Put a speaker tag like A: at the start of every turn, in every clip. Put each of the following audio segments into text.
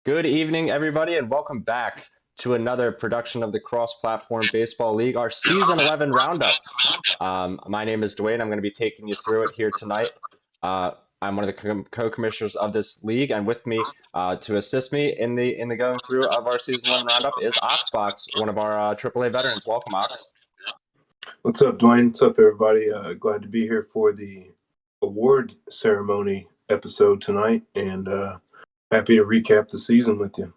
A: Good evening, everybody, and welcome back to another production of the Cross-Platform Baseball League, our Season 11 Roundup. My name is Dwayne. I'm going to be taking you through it here tonight. I'm one of the co-commissioners of this league, and with me to assist me in the going through of our Season 11 Roundup is Oxbox, one of our AAA veterans. Welcome, Ox.
B: What's up, Dwayne? What's up, everybody? Glad to be here for the award ceremony episode tonight, and happy to recap the season with you.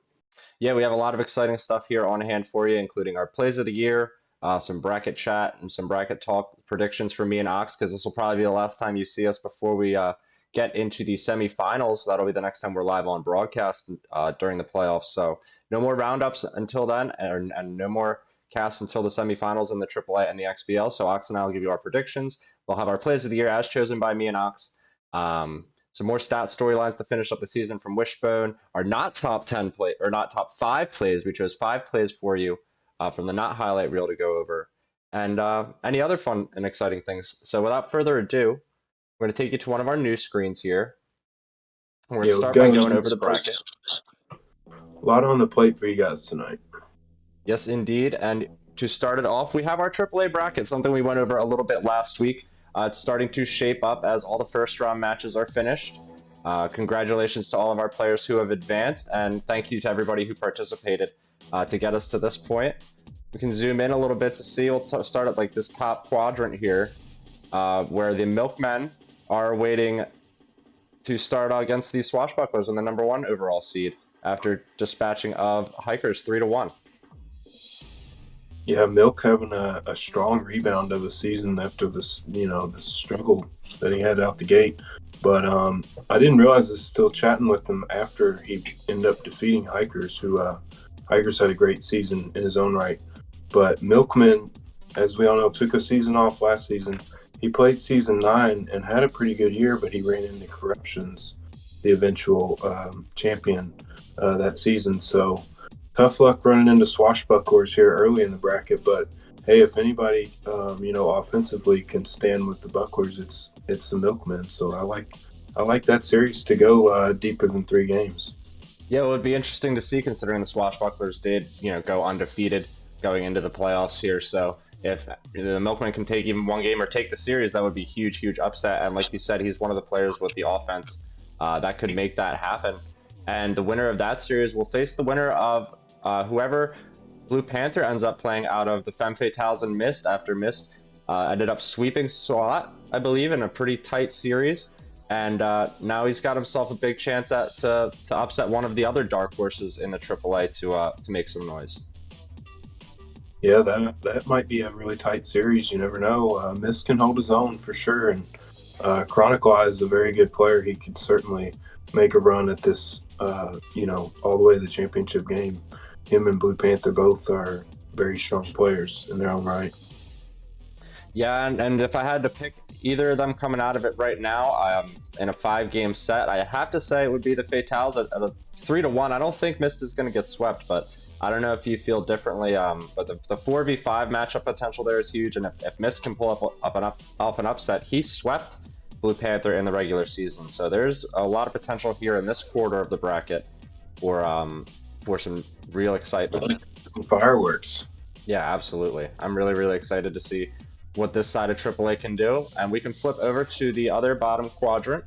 A: Yeah, we have a lot of exciting stuff here on hand for you, including our plays of the year, some bracket chat, and some bracket talk predictions for me and Ox, because this will probably be the last time you see us before we get into the semifinals. That'll be the next time we're live on broadcast during the playoffs. So no more roundups until then, and no more casts until the semifinals in the AAA and the XBL. So Ox and I will give you our predictions. We'll have our plays of the year as chosen by me and Ox. Some more stat storylines to finish up the season from Wishbone. Our not top 10 play or not top 5 plays. We chose 5 plays for you from the not highlight reel to go over, and any other fun and exciting things. So without further ado, we're going to take you to one of our new screens here. We're going to start by going over the bracket.
B: A lot on the plate for you guys tonight.
A: Yes, indeed. And to start it off, we have our AAA bracket, something we went over a little bit last week. It's starting to shape up as all the first round matches are finished. Congratulations to all of our players who have advanced, and thank you to everybody who participated to get us to this point. We can zoom in a little bit to see. We'll start at like this top quadrant here, where the Milkmen are waiting to start against the Swashbucklers in the #1 overall seed after dispatching of Hikers 3-1.
B: Yeah, Milk having a strong rebound of a season after this, this struggle that he had out the gate. But I didn't realize I was still chatting with him after he ended up defeating Hikers, who Hikers had a great season in his own right. But Milkman, as we all know, took a season off last season. He played season 9 and had a pretty good year, but he ran into Corruptions, the eventual champion that season. So tough luck running into Swashbucklers here early in the bracket. But hey, if anybody, offensively can stand with the Bucklers, it's the Milkmen. So I like that series to go deeper than 3 games.
A: Yeah, it would be interesting to see considering the Swashbucklers did, go undefeated going into the playoffs here. So if the Milkmen can take even 1 game or take the series, that would be huge, huge upset. And like you said, he's one of the players with the offense that could make that happen. And the winner of that series will face the winner of whoever Blue Panther ends up playing out of the Femme Fatales and Mist after Mist ended up sweeping SWAT, I believe, in a pretty tight series. And now he's got himself a big chance to upset one of the other dark horses in the AAA to make some noise.
B: Yeah, that might be a really tight series. You never know. Mist can hold his own for sure. And Chronicle Eye is a very good player. He could certainly make a run at this, all the way to the championship game. Him and Blue Panther both are very strong players in their own right.
A: Yeah, and if I had to pick either of them coming out of it right now, in a 5-game set, I have to say it would be the Fatales at a 3-1. I don't think Mist is going to get swept, but I don't know if you feel differently. But the 4v5 matchup potential there is huge, and if Mist can pull off an upset, he swept Blue Panther in the regular season. So there's a lot of potential here in this quarter of the bracket for some real excitement.
B: Some fireworks.
A: Yeah, absolutely. I'm really, really excited to see what this side of AAA can do. And we can flip over to the other bottom quadrant.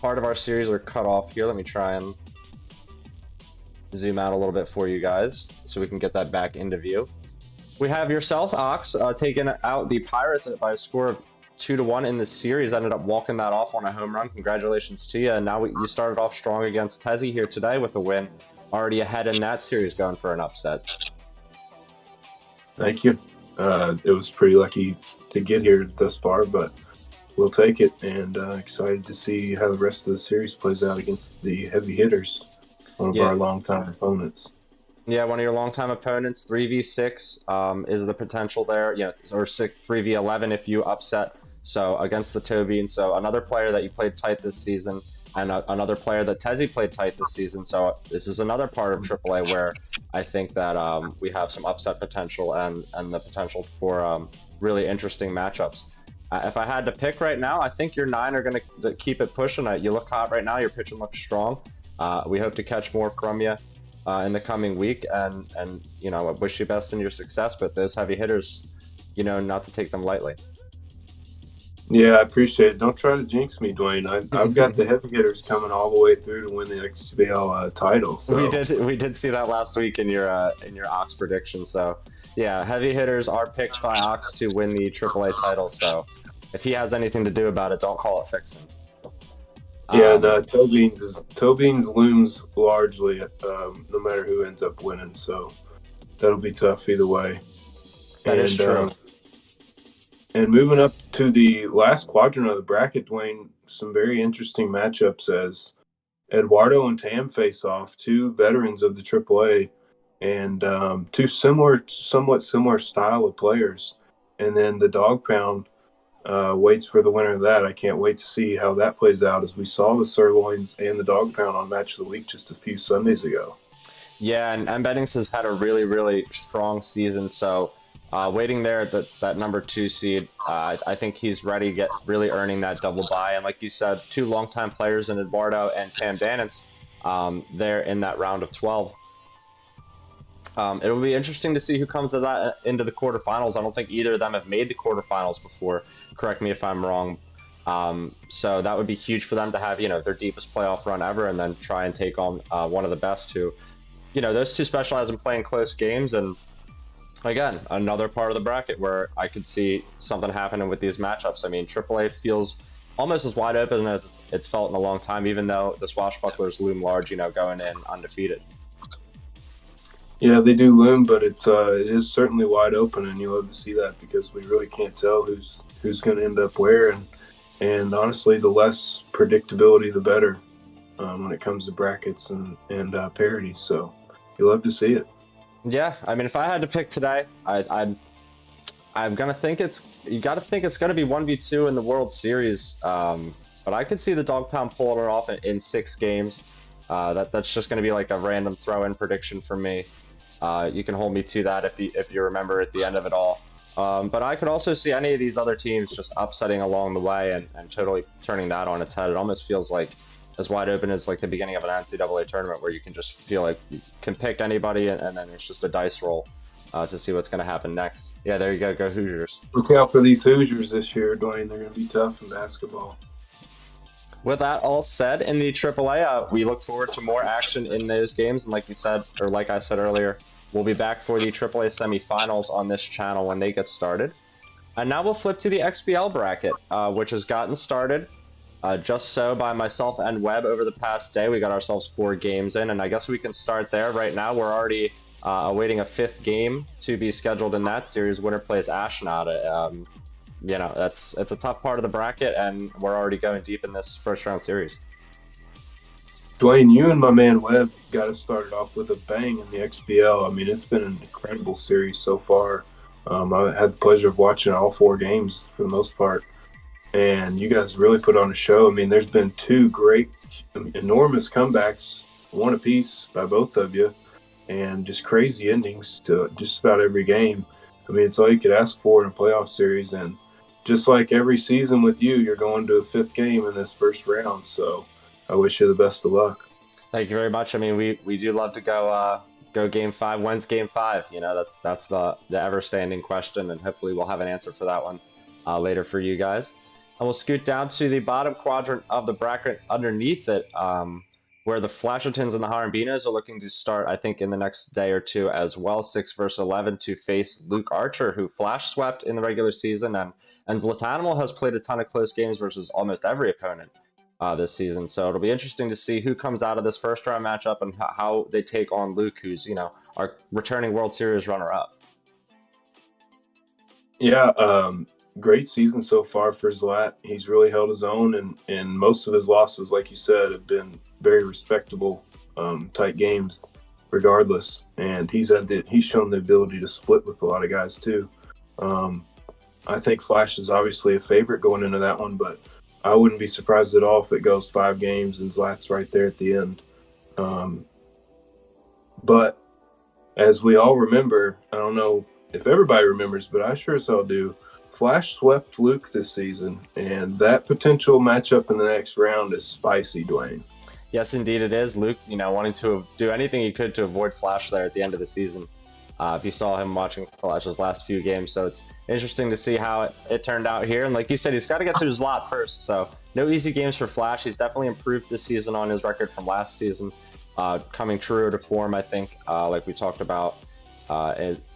A: Part of our series are cut off here. Let me try and zoom out a little bit for you guys so we can get that back into view. We have yourself, Ox, taking out the Pirates by a score of 2-1 in the series. Ended up walking that off on a home run. Congratulations to you. And now you started off strong against Tezzy here today with a win. Already ahead in that series, going for an upset.
B: Thank you. It was pretty lucky to get here thus far, but we'll take it, and excited to see how the rest of the series plays out against the heavy hitters, one of our longtime opponents.
A: Yeah, one of your longtime opponents. 3v6 is the potential there, or 3v11 if you upset. So against the Tobin, so another player that you played tight this season, and another player that Tezzy played tight this season. So this is another part of AAA where I think that we have some upset potential and the potential for really interesting matchups. If I had to pick right now, I think your 9 are going to keep it pushing. You look hot right now. Your pitching looks strong. We hope to catch more from you in the coming week, and I wish you best in your success. But those heavy hitters, not to take them lightly.
B: Yeah, I appreciate it. Don't try to jinx me, Dwayne. I've got the heavy hitters coming all the way through to win the XBL title. So.
A: We did see that last week in your Ox prediction. So yeah, heavy hitters are picked by Ox to win the AAA title. So if he has anything to do about it, don't call it fixing.
B: Yeah, Tobin's looms largely, no matter who ends up winning. So that'll be tough either way.
A: That is true.
B: And moving up to the last quadrant of the bracket, Dwayne, some very interesting matchups as Eduardo and Tam face off, 2 veterans of the AAA, and 2 somewhat similar style of players. And then the Dog Pound waits for the winner of that. I can't wait to see how that plays out, as we saw the Sirloins and the Dog Pound on Match of the Week just a few Sundays ago.
A: Yeah, and Bennings has had a really, really strong season, so waiting there at that #2 seed, I think he's ready to get really earning that double bye. And like you said, 2 longtime players in Eduardo and Tam Dannins there in that round of 12. It'll be interesting to see who comes to that into the quarterfinals. I don't think either of them have made the quarterfinals before. Correct me if I'm wrong. So that would be huge for them to have, their deepest playoff run ever, and then try and take on one of the best who, those two specialize in playing close games. And again, another part of the bracket where I could see something happening with these matchups. I mean, AAA feels almost as wide open as it's felt in a long time, even though the swashbucklers loom large, going in undefeated.
B: Yeah, they do loom, but it is certainly wide open, and you love to see that because we really can't tell who's going to end up where, and honestly, the less predictability, the better when it comes to brackets and parity. So you love to see it.
A: Yeah, I mean, if I had to pick today, I'm gonna think you got to think it's gonna be 1v2 in the World Series. But I could see the Dog Pound pulling it off in 6 games. That's just gonna be like a random throw-in prediction for me. You can hold me to that if you remember at the end of it all. But I could also see any of these other teams just upsetting along the way and totally turning that on its head. It almost feels like as wide open as like the beginning of an NCAA tournament where you can just feel like you can pick anybody and then it's just a dice roll to see what's going to happen next. Yeah, there you go. Go Hoosiers.
B: Look out for these Hoosiers this year, Dwayne. They're going to be tough in basketball.
A: With that all said, in the AAA, we look forward to more action in those games. And like you said, or like I said earlier, we'll be back for the AAA semifinals on this channel when they get started. And now we'll flip to the XBL bracket, which has gotten started just so by myself and Webb over the past day. We got ourselves 4 games in, and I guess we can start there. Right now, we're already awaiting a 5th game to be scheduled in that series. Winner plays Ashnod. It's a tough part of the bracket, and we're already going deep in this first round series.
B: Dwayne, you and my man Webb got us started off with a bang in the XBL. I mean, it's been an incredible series so far. I had the pleasure of watching all 4 games for the most part, and you guys really put on a show. I mean, there's been 2 great, enormous comebacks, one apiece by both of you, and just crazy endings to just about every game. I mean, it's all you could ask for in a playoff series, and just like every season with you, you're going to a 5th game in this first round, so I wish you the best of luck.
A: Thank you very much. I mean, we do love to go game 5. When's game 5? That's the ever standing question, and hopefully we'll have an answer for that one later for you guys. And we'll scoot down to the bottom quadrant of the bracket underneath it, where the Flashertons and the Harambinos are looking to start, I think, in the next day or two as well, 6 versus 11 to face Luke Archer, who flash swept in the regular season, and Zlatanimal has played a ton of close games versus almost every opponent this season. So it'll be interesting to see who comes out of this first round matchup and how they take on Luke, who's, our returning World Series runner-up.
B: Yeah, great season so far for Zlat. He's really held his own, and most of his losses, like you said, have been very respectable, tight games regardless. And he's shown the ability to split with a lot of guys too. I think Flash is obviously a favorite going into that one, but I wouldn't be surprised at all if it goes 5 games and Zlat's right there at the end. But as we all remember, I don't know if everybody remembers, but I sure as hell do, Flash swept Luke this season, and that potential matchup in the next round is spicy, Dwayne.
A: Yes, indeed it is. Luke, wanting to do anything he could to avoid Flash there at the end of the season. If you saw him watching Flash's last few games. So it's interesting to see how it turned out here. And like you said, he's got to get through his lot first. So no easy games for Flash. He's definitely improved this season on his record from last season. Coming truer to form, I think, like we talked about,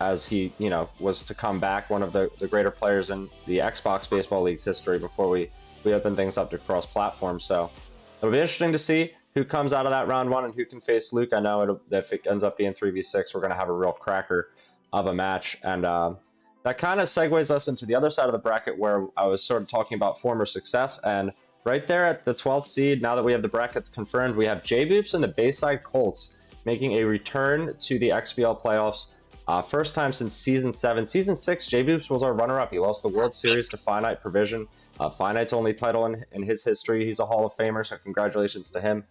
A: as he, was to come back, one of the greater players in the Xbox Baseball League's history before we open things up to cross-platform. So it'll be interesting to see who comes out of that round 1 and who can face Luke. I know if it ends up being 3v6, we're going to have a real cracker of a match. And that kind of segues us into the other side of the bracket where I was sort of talking about former success. And right there at the 12th seed, now that we have the brackets confirmed, we have J-Boops and the Bayside Colts making a return to the XBL playoffs. First time since Season 7. Season 6, J-Boops was our runner-up. He lost the World Series to Finite Provision. Finite's only title in his history. He's a Hall of Famer, so congratulations to him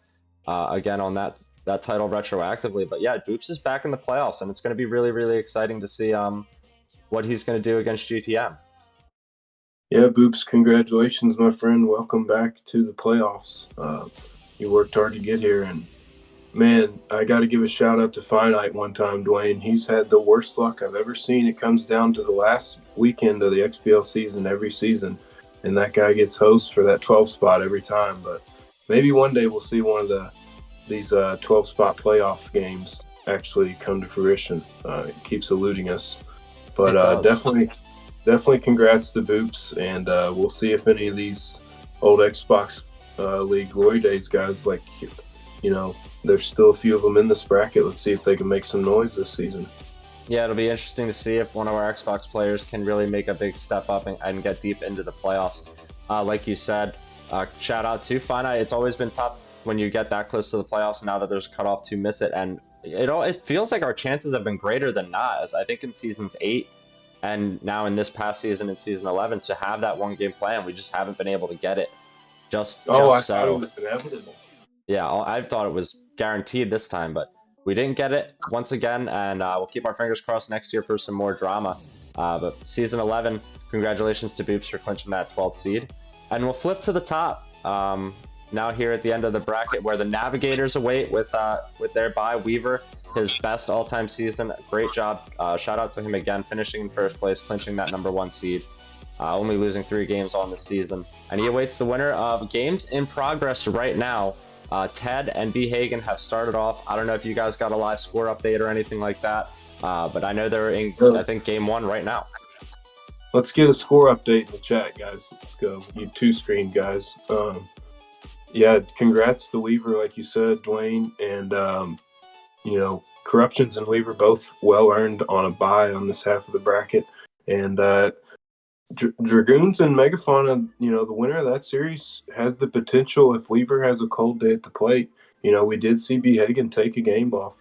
A: again on that title retroactively. But yeah, Boops is back in the playoffs, and it's going to be really, really exciting to see what he's going to do against GTM.
B: Yeah, Boops, congratulations, my friend. Welcome back to the playoffs. You worked hard to get here, and Man, I got to give a shout out to Finite one time, Dwayne. He's had the worst luck I've ever seen. It comes down to the last weekend of the XBL season every season, and that guy gets host for that 12 spot every time. But maybe one day we'll see one of these 12 spot playoff games actually come to fruition. It keeps eluding us, but
A: It does.
B: definitely congrats to Boops, and we'll see if any of these old Xbox League Glory Days guys, like, there's still a few of them in this bracket. Let's see if they can make some noise this season.
A: Yeah, it'll be interesting to see if one of our Xbox players can really make a big step up and get deep into the playoffs. Like you said, shout out to Finite. It's always been tough when you get that close to the playoffs. Now that there's a cutoff to miss it, and it feels like our chances have been greater than not. As I think in seasons 8 and now in this past season in season 11, to have that one game plan, we just haven't been able to get it.
B: I
A: Just
B: thought it
A: so.
B: was inevitable.
A: Yeah, I thought it was guaranteed this time, but we didn't get it once again, and we'll keep our fingers crossed next year for some more drama. But season 11, congratulations to Boops for clinching that 12th seed. And we'll flip to the top. Now here at the end of the bracket, where the Navigators await with their bye. Weaver, his best all-time season. Great job. Shout out to him again, finishing in first place, clinching that #1 seed. Only losing 3 games on the season. And he awaits the winner of games in progress right now. Ted and B. Hagen have started off. I don't know if you guys got a live score update or anything like that, but I know they're in, I think, game 1 right now.
B: Let's get a score update in the chat, guys. Let's go. You two-screen guys. Yeah, congrats to Weaver, like you said, Dwayne. And, Corruptions and Weaver both well-earned on a bye on this half of the bracket. And Dragoons and Megafauna, the winner of that series has the potential, if Weaver has a cold day at the plate. We did see B. Hagen take a game off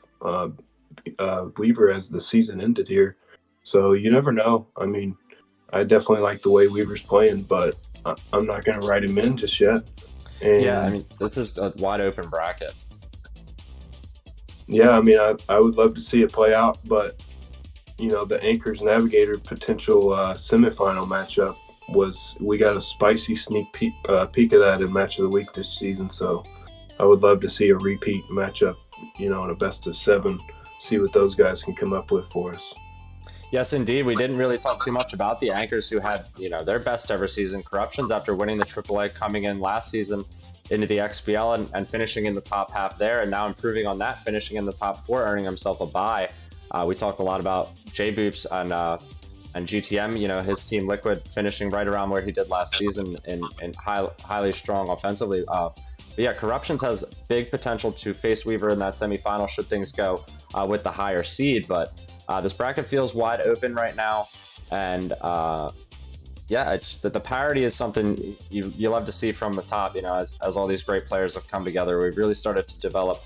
B: Weaver as the season ended here. So you never know. I mean, I definitely like the way Weaver's playing, but I'm not going to write him in just yet. And
A: yeah, I mean, this is a wide open bracket.
B: Yeah, I mean, I would love to see it play out, but the Anchors Navigator potential semifinal matchup we got a spicy sneak peek of that in Match of the Week this season. So I would love to see a repeat matchup, in a best of 7, see what those guys can come up with for us.
A: Yes, indeed. We didn't really talk too much about the Anchors, who had, their best ever season. Corruptions, after winning the AAA, coming in last season into the XBL and finishing in the top half there, and now improving on that, finishing in the top 4, earning himself a bye. We talked a lot about J Boops and GTM, his team Liquid finishing right around where he did last season and highly strong offensively. But yeah, Corruptions has big potential to face Weaver in that semifinal should things go with the higher seed. But this bracket feels wide open right now, and the parity is something you love to see from the top. As all these great players have come together, we've really started to develop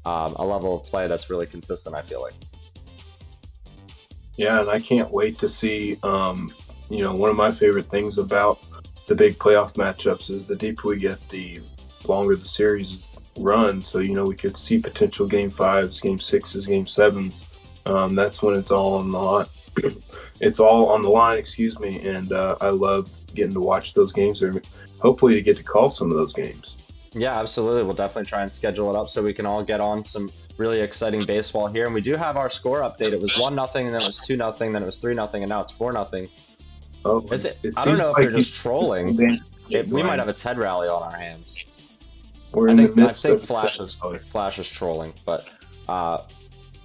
A: a level of play that's really consistent, I feel like.
B: Yeah, and I can't wait to see, one of my favorite things about the big playoff matchups is the deeper we get, the longer the series run. So, we could see potential game 5s, game 6s, game 7s. That's when it's all on the line. It's all on the line, and I love getting to watch those games, or hopefully to get to call some of those games.
A: Yeah, absolutely. We'll definitely try and schedule it up so we can all get on some really exciting baseball here. And we do have our score update. It was 1-0, and then it was 2-0, then it was 3-0, and now it's 4-0.
B: Oh,
A: is it? I don't know if they're just trolling. We might have a Ted rally on our hands. I think Flash is trolling, but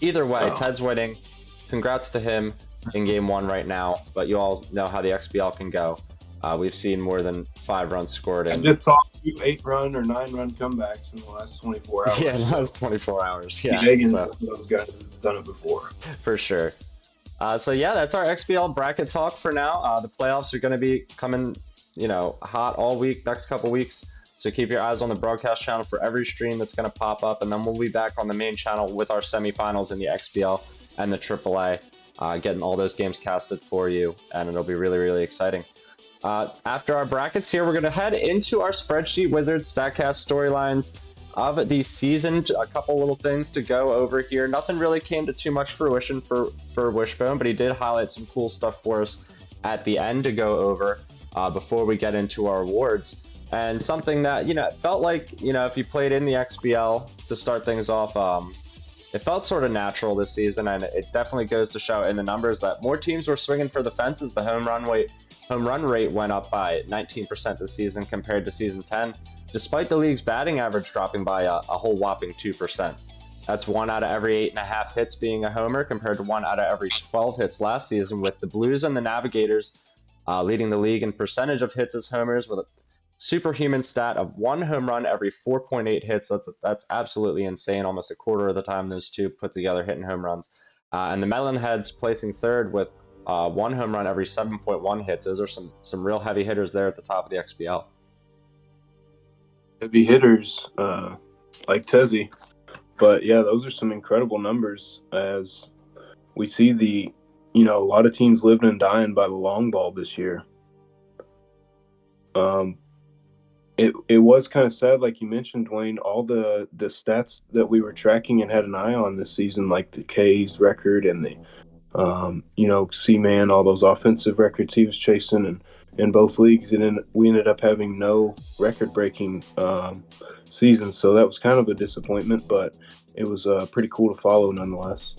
A: either way, Ted's winning. Congrats to him in game 1 right now. But you all know how the XBL can go. We've seen more than 5 runs scored.
B: I just saw 2 8-run or 9-run comebacks in the last 24 hours.
A: Yeah, that was 24 hours. Yeah,
B: those guys have done it before.
A: For sure. So yeah, that's our XBL bracket talk for now. The playoffs are going to be coming, hot all week, next couple weeks. So keep your eyes on the broadcast channel for every stream that's going to pop up, and then we'll be back on the main channel with our semifinals in the XBL and the AAA, getting all those games casted for you, and it'll be really, really exciting. After our brackets here, we're going to head into our Spreadsheet Wizards StatCast storylines of the season. A couple little things to go over here. Nothing really came to too much fruition for Wishbone, but he did highlight some cool stuff for us at the end to go over before we get into our awards. And something that, it felt like, if you played in the XBL to start things off, it felt sort of natural this season, and it definitely goes to show in the numbers that more teams were swinging for the fences. The home run rate went up by 19% this season compared to season 10, despite the league's batting average dropping by a whole whopping 2%. That's 1 out of every 8.5 hits being a homer compared to 1 out of every 12 hits last season, with the Blues and the Navigators leading the league in percentage of hits as homers with a superhuman stat of 1 home run every 4.8 hits. That's absolutely insane. Almost a quarter of the time those two put together hitting home runs. And the Melonheads placing third with 1 home run every 7.1 hits. Those are some real heavy hitters there at the top of the XBL.
B: Heavy hitters like Tezzy. But yeah, those are some incredible numbers as we see a lot of teams living and dying by the long ball this year. It was kind of sad, like you mentioned, Dwayne, all the stats that we were tracking and had an eye on this season, like the K's record and the, C-Man, all those offensive records he was chasing and in both leagues. And we ended up having no record-breaking seasons. So that was kind of a disappointment, but it was pretty cool to follow nonetheless.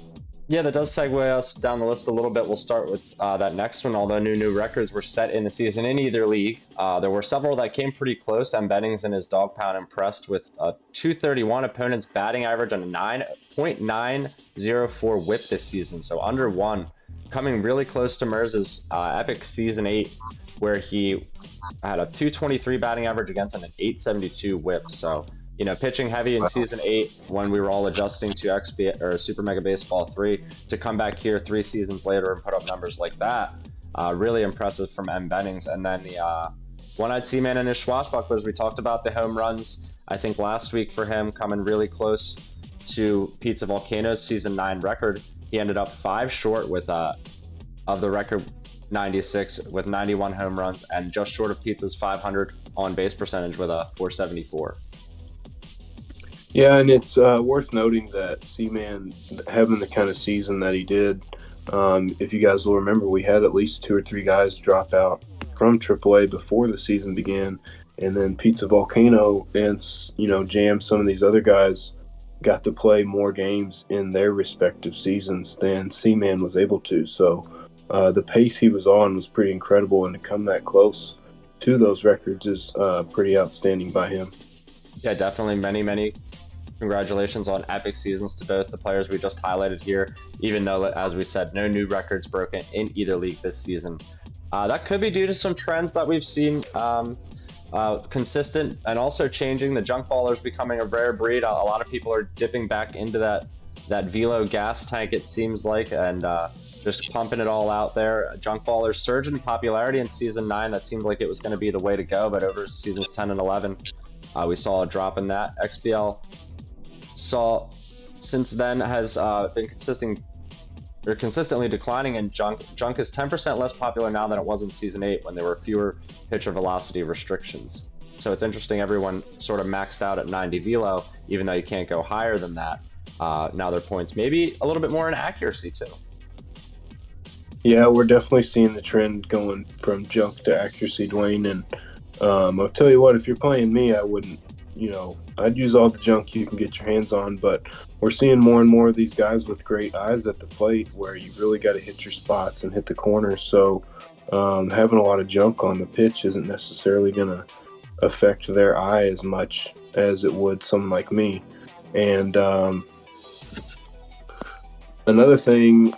A: Yeah, that does segue us down the list a little bit. We'll start with that next one. Although new records were set in the season in either league, there were several that came pretty close. Bennings and his dog pound impressed with a 231 opponent's batting average and a 9.904 whip this season, so under 1, coming really close to Merz's epic season 8, where he had a 223 batting average against an 872 whip. So pitching heavy in season 8 when we were all adjusting to XBL or Super Mega Baseball 3 to come back here 3 seasons later and put up numbers like that. Really impressive from Bennings. And then the one-eyed Seaman and his swashbucklers. We talked about the home runs, I think, last week for him, coming really close to Pizza Volcano's season 9 record. He ended up 5 short with of the record 96 with 91 home runs, and just short of Pizza's 500 on base percentage with a 474.
B: Yeah, and it's worth noting that Seaman having the kind of season that he did, if you guys will remember, we had at least 2 or 3 guys drop out from AAA before the season began, and then Pizza Volcano and Jam, some of these other guys got to play more games in their respective seasons than Seaman was able to. So the pace he was on was pretty incredible, and to come that close to those records is pretty outstanding by him.
A: Yeah, definitely many congratulations on epic seasons to both the players we just highlighted here, even though, as we said, no new records broken in either league this season. That could be due to some trends that we've seen consistent and also changing. The junk ballers becoming a rare breed. A lot of people are dipping back into that velo gas tank, it seems like, and just pumping it all out there. Junk ballers surged in popularity in season 9. That seemed like it was going to be the way to go, but over seasons 10 and 11, we saw a drop in that. XBL since then has been consistently declining, and junk is 10% less popular now than it was in season 8 when there were fewer pitcher velocity restrictions. So it's interesting, everyone sort of maxed out at 90 velo, even though you can't go higher than that. Now their points maybe a little bit more in accuracy too.
B: Yeah, we're definitely seeing the trend going from junk to accuracy, Dwayne, and I'll tell you what, if you're playing me, I wouldn't, I'd use all the junk you can get your hands on, but we're seeing more and more of these guys with great eyes at the plate where you really got to hit your spots and hit the corners. So having a lot of junk on the pitch isn't necessarily going to affect their eye as much as it would someone like me. And another thing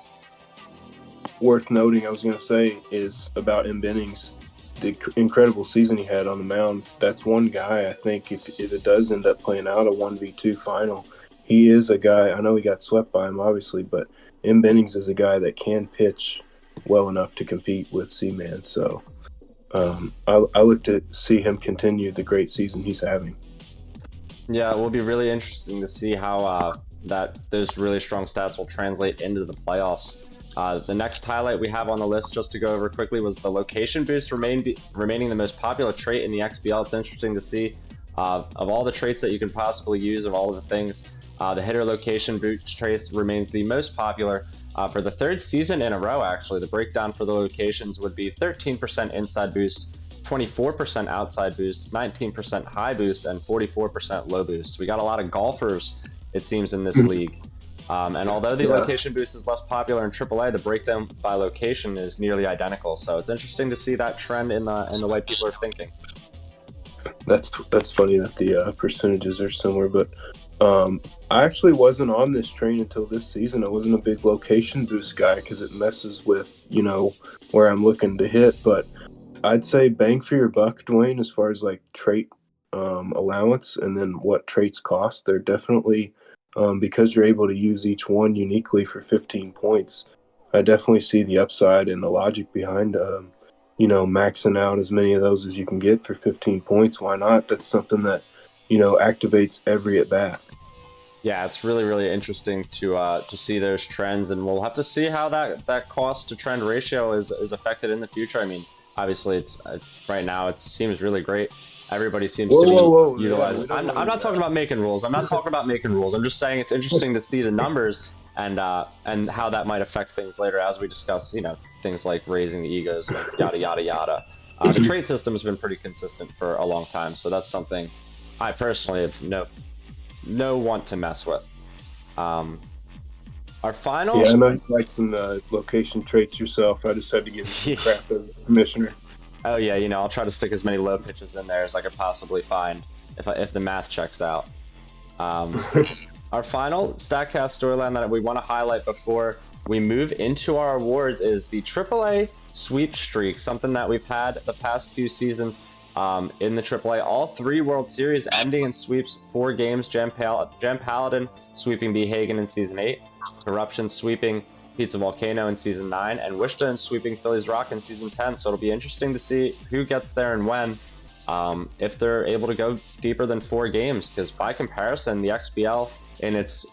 B: worth noting, I was going to say, is about Bennings. The incredible season he had on the mound. That's one guy, I think, if it does end up playing out a 1v2 final, he is a guy, I know he got swept by him, obviously, but Bennings is a guy that can pitch well enough to compete with Seaman. So I look to see him continue the great season he's having.
A: Yeah, it will be really interesting to see how those really strong stats will translate into the playoffs. The next highlight we have on the list, just to go over quickly, was the location boost remaining the most popular trait in the XBL. It's interesting to see of all the traits that you can possibly use, of all of the things, the hitter location boost trait remains the most popular for the 3rd season in a row, actually. The breakdown for the locations would be 13% inside boost, 24% outside boost, 19% high boost, and 44% low boost. We got a lot of golfers, it seems, in this league. And although the location boost is less popular in AAA, the breakdown by location is nearly identical. So it's interesting to see that trend in the way people are thinking.
B: That's funny that the percentages are similar, but I actually wasn't on this train until this season. I wasn't a big location boost guy because it messes with, where I'm looking to hit. But I'd say bang for your buck, Dwayne, as far as like trait allowance and then what traits cost. They're definitely, because you're able to use each one uniquely for 15 points, I definitely see the upside and the logic behind maxing out as many of those as you can get for 15 points. Why not? That's something that, activates every at bat.
A: Yeah, it's really, really interesting to see those trends, and we'll have to see how that cost to trend ratio is affected in the future. I mean, obviously, it's right now it seems really great. Everybody seems to be utilizing.
B: Yeah,
A: I'm not talking about making rules. I'm not talking about making rules. I'm just saying it's interesting to see the numbers and how that might affect things later as we discuss, things like raising the egos, and yada yada yada. The trade system has been pretty consistent for a long time, so that's something I personally have no want to mess with. Our final.
B: Yeah, I know you like some location traits yourself. I just had to give you some crap as a commissioner.
A: Oh yeah, I'll try to stick as many low pitches in there as I could possibly find if the math checks out. Our final StatCast storyline that we want to highlight before we move into our awards is the AAA sweep streak, something that we've had the past few seasons in the AAA. All 3 World Series ending in sweeps, 4 games. Gem Paladin sweeping B. Hagen in Season 8, Corruption sweeping Pizza Volcano in Season 9, and Wishbone sweeping Phillies Rock in Season 10. So it'll be interesting to see who gets there and when, if they're able to go deeper than 4 games, because by comparison, the XBL in its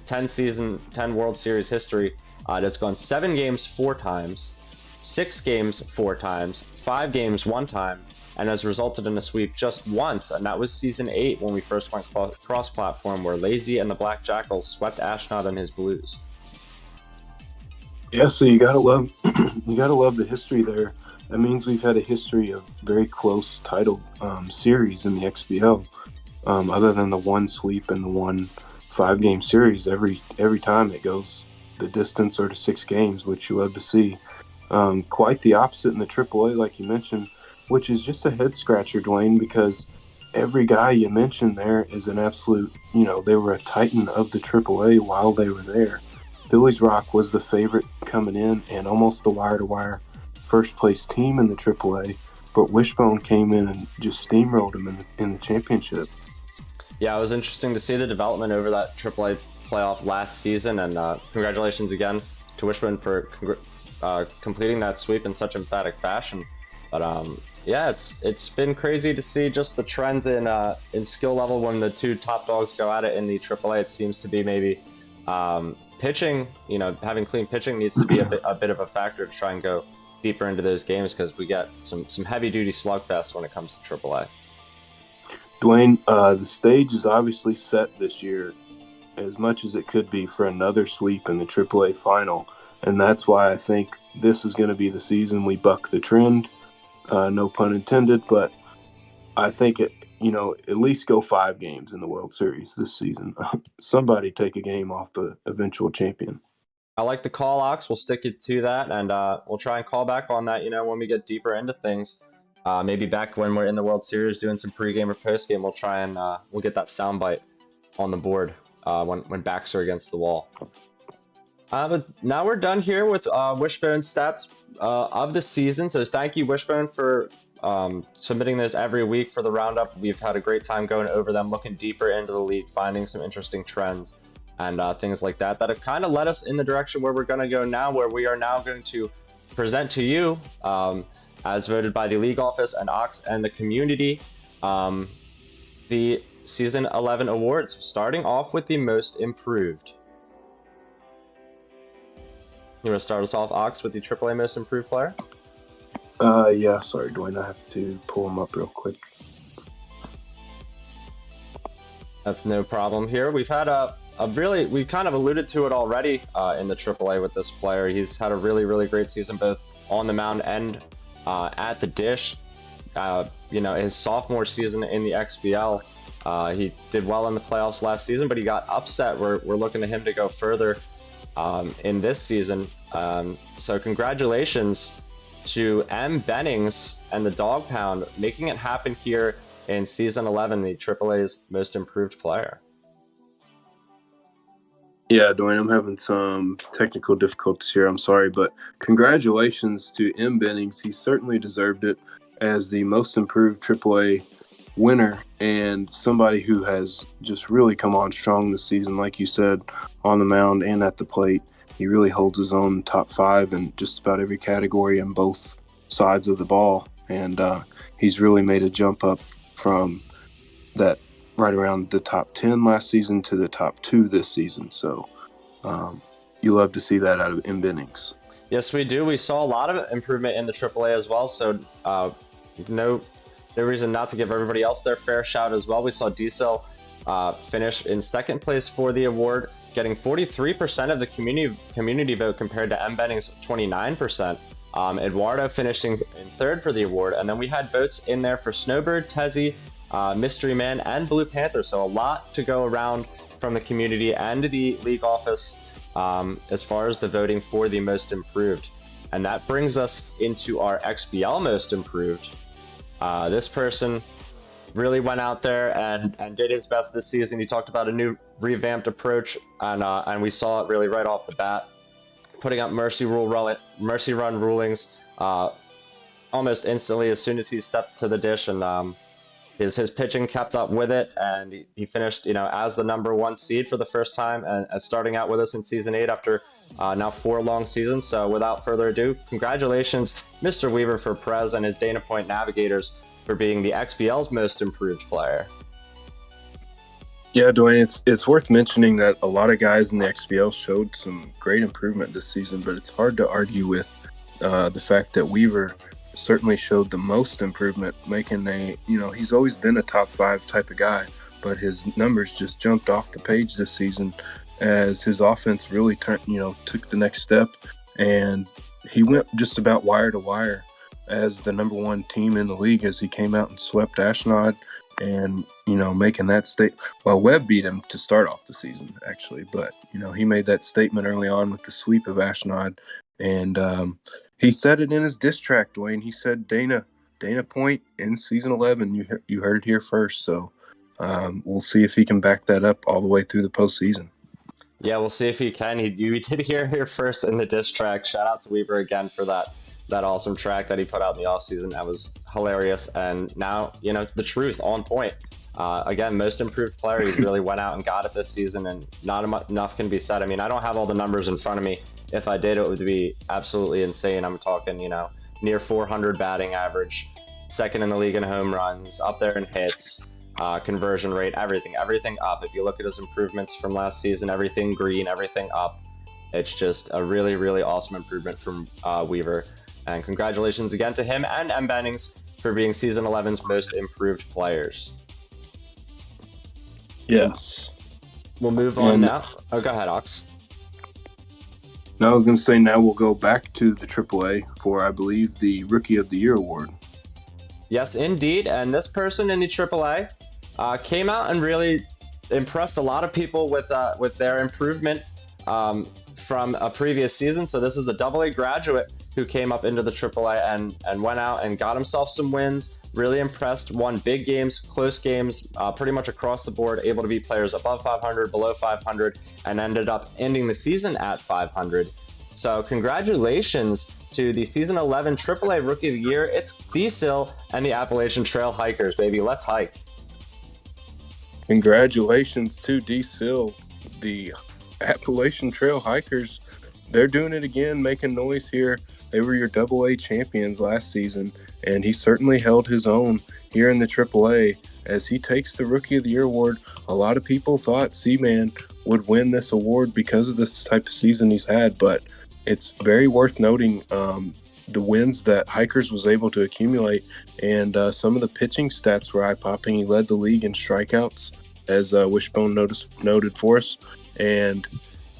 A: 10 World Series history, it has gone 7 games 4 times, 6 games 4 times, 5 games 1 time, and has resulted in a sweep just once, and that was Season 8 when we first went cross-platform, where Lazy and the Black Jackals swept Ashnod and his Blues.
B: Yeah, so you gotta love the history there. That means we've had a history of very close title series in the XBL. Other than the one sweep and the one 5-game series, every time it goes the distance or to 6 games, which you love to see. Quite the opposite in the AAA, like you mentioned, which is just a head scratcher, Dwayne, because every guy you mentioned there is an absolute, they were a titan of the AAA while they were there. Phillies Rock was the favorite coming in and almost the wire-to-wire first-place team in the AAA, but Wishbone came in and just steamrolled him in the championship.
A: Yeah, it was interesting to see the development over that AAA playoff last season, and congratulations again to Wishbone for completing that sweep in such emphatic fashion. But yeah, it's been crazy to see just the trends in skill level when the 2 top dogs go at it in the AAA. It seems to be maybe pitching, having clean pitching needs to be a bit of a factor to try and go deeper into those games, because we get some heavy-duty slugfest when it comes to AAA.
B: Dwayne, the stage is obviously set this year as much as it could be for another sweep in the AAA final, and that's why I think this is going to be the season we buck the trend. No pun intended, but I think it, at least go 5 games in the World Series this season. Somebody take a game off the eventual champion.
A: I like the call, Ox. We'll stick it to that, and we'll try and call back on that, when we get deeper into things. Maybe back when we're in the World Series doing some pregame or postgame, we'll try and we'll get that soundbite on the board when backs are against the wall. But now we're done here with Wishbone's stats of the season. So thank you, Wishbone, for submitting those every week for the roundup. We've had a great time going over them, looking deeper into the league, finding some interesting trends and things like that have kind of led us in the direction where we're going to go now, where we are now going to present to you, as voted by the league office and Ox and the community, the Season 11 awards, starting off with the most improved. You want to start us off, Ox, with the AAA most improved player?
B: Yeah, sorry, Dwayne. I have to pull them up real quick.
A: That's no problem here. We've had we kind of alluded to it already in the AAA with this player. He's had a really, really great season, both on the mound and at the dish. His sophomore season in the XBL, he did well in the playoffs last season, but he got upset. We're looking to him to go further in this season. So congratulations to M. Bennings and the Dog Pound making it happen here in season 11, the AAA's most improved player.
B: Yeah, Dwayne, I'm having some technical difficulties here. I'm sorry, but congratulations to M. Bennings. He certainly deserved it as the most improved AAA winner and somebody who has just really come on strong this season. Like you said, on the mound and at the plate, he really holds his own top 5 in just about every category in both sides of the ball. And he's really made a jump up from that right around the top 10 last season to the top 2 this season. So you love to see that out of M. Bennings.
A: Yes, we do. We saw a lot of improvement in the AAA as well. So no reason not to give everybody else their fair shout as well. We saw Diesel finish in second place for the award, getting 43% of the community vote compared to M. Bennings' 29%. Eduardo finishing in third for the award. And then we had votes in there for Snowbird, Tezzy, Mystery Man, and Blue Panther. So a lot to go around from the community and the league office as far as the voting for the most improved. And that brings us into our XBL most improved. This person really went out there and did his best this season. He talked about a new revamped approach, and we saw it really right off the bat, putting up mercy run rulings almost instantly as soon as he stepped to the dish, and his pitching kept up with it, and he finished as the number 1 seed for the first time, and starting out with us in season 8 after now 4 long seasons. So without further ado, congratulations, Mr. Weaver, for Perez and his Dana Point Navigators for being the XBL's most improved player.
B: Yeah, Dwayne, it's worth mentioning that a lot of guys in the XBL showed some great improvement this season, but it's hard to argue with the fact that Weaver certainly showed the most improvement, making he's always been a top 5 type of guy, but his numbers just jumped off the page this season as his offense really took the next step, and he went just about wire to wire as the number 1 team in the league as he came out and swept Ashnod and, making that Webb beat him to start off the season, actually, but, he made that statement early on with the sweep of Ashnod, and he said it in his diss track, Dwayne. He said Dana Point in season 11. You heard it here first. So we'll see if he can back that up all the way through the postseason.
A: Yeah, we'll see if he can. You did hear here first in the diss track. Shout out to Weaver again for that awesome track that he put out in the offseason. That was hilarious. And now, the truth on point. Again, most improved player. He really went out and got it this season, and not enough can be said. I mean, I don't have all the numbers in front of me. If I did, it would be absolutely insane. I'm talking, near 400 batting average, second in the league in home runs, up there in hits, conversion rate, everything up. If you look at his improvements from last season, everything green, everything up. It's just a really, really awesome improvement from Weaver. And congratulations again to him and M. Bennings for being season 11's most improved players.
B: Yes.
A: We'll move on now. Oh, go ahead, Ox.
B: No, I was going to say now we'll go back to the AAA for, I believe, the Rookie of the Year award.
A: Yes, indeed. And this person in the AAA came out and really impressed a lot of people with their improvement from a previous season. So this is a AA graduate who came up into the AAA and went out and got himself some wins, really impressed, won big games, close games, pretty much across the board, able to beat players above 500, below 500, and ended up ending the season at 500. So congratulations to the season 11 AAA Rookie of the Year. It's Diesel and the Appalachian Trail Hikers, baby. Let's hike.
B: Congratulations to Diesel, the Appalachian Trail Hikers. They're doing it again, making noise here. They were your AA champions last season, and he certainly held his own here in the AAA as he takes the Rookie of the Year award. A lot of people thought C-Man would win this award because of this type of season he's had, but it's very worth noting the wins that Hikers was able to accumulate, and some of the pitching stats were eye-popping. He led the league in strikeouts, as Wishbone noted for us, and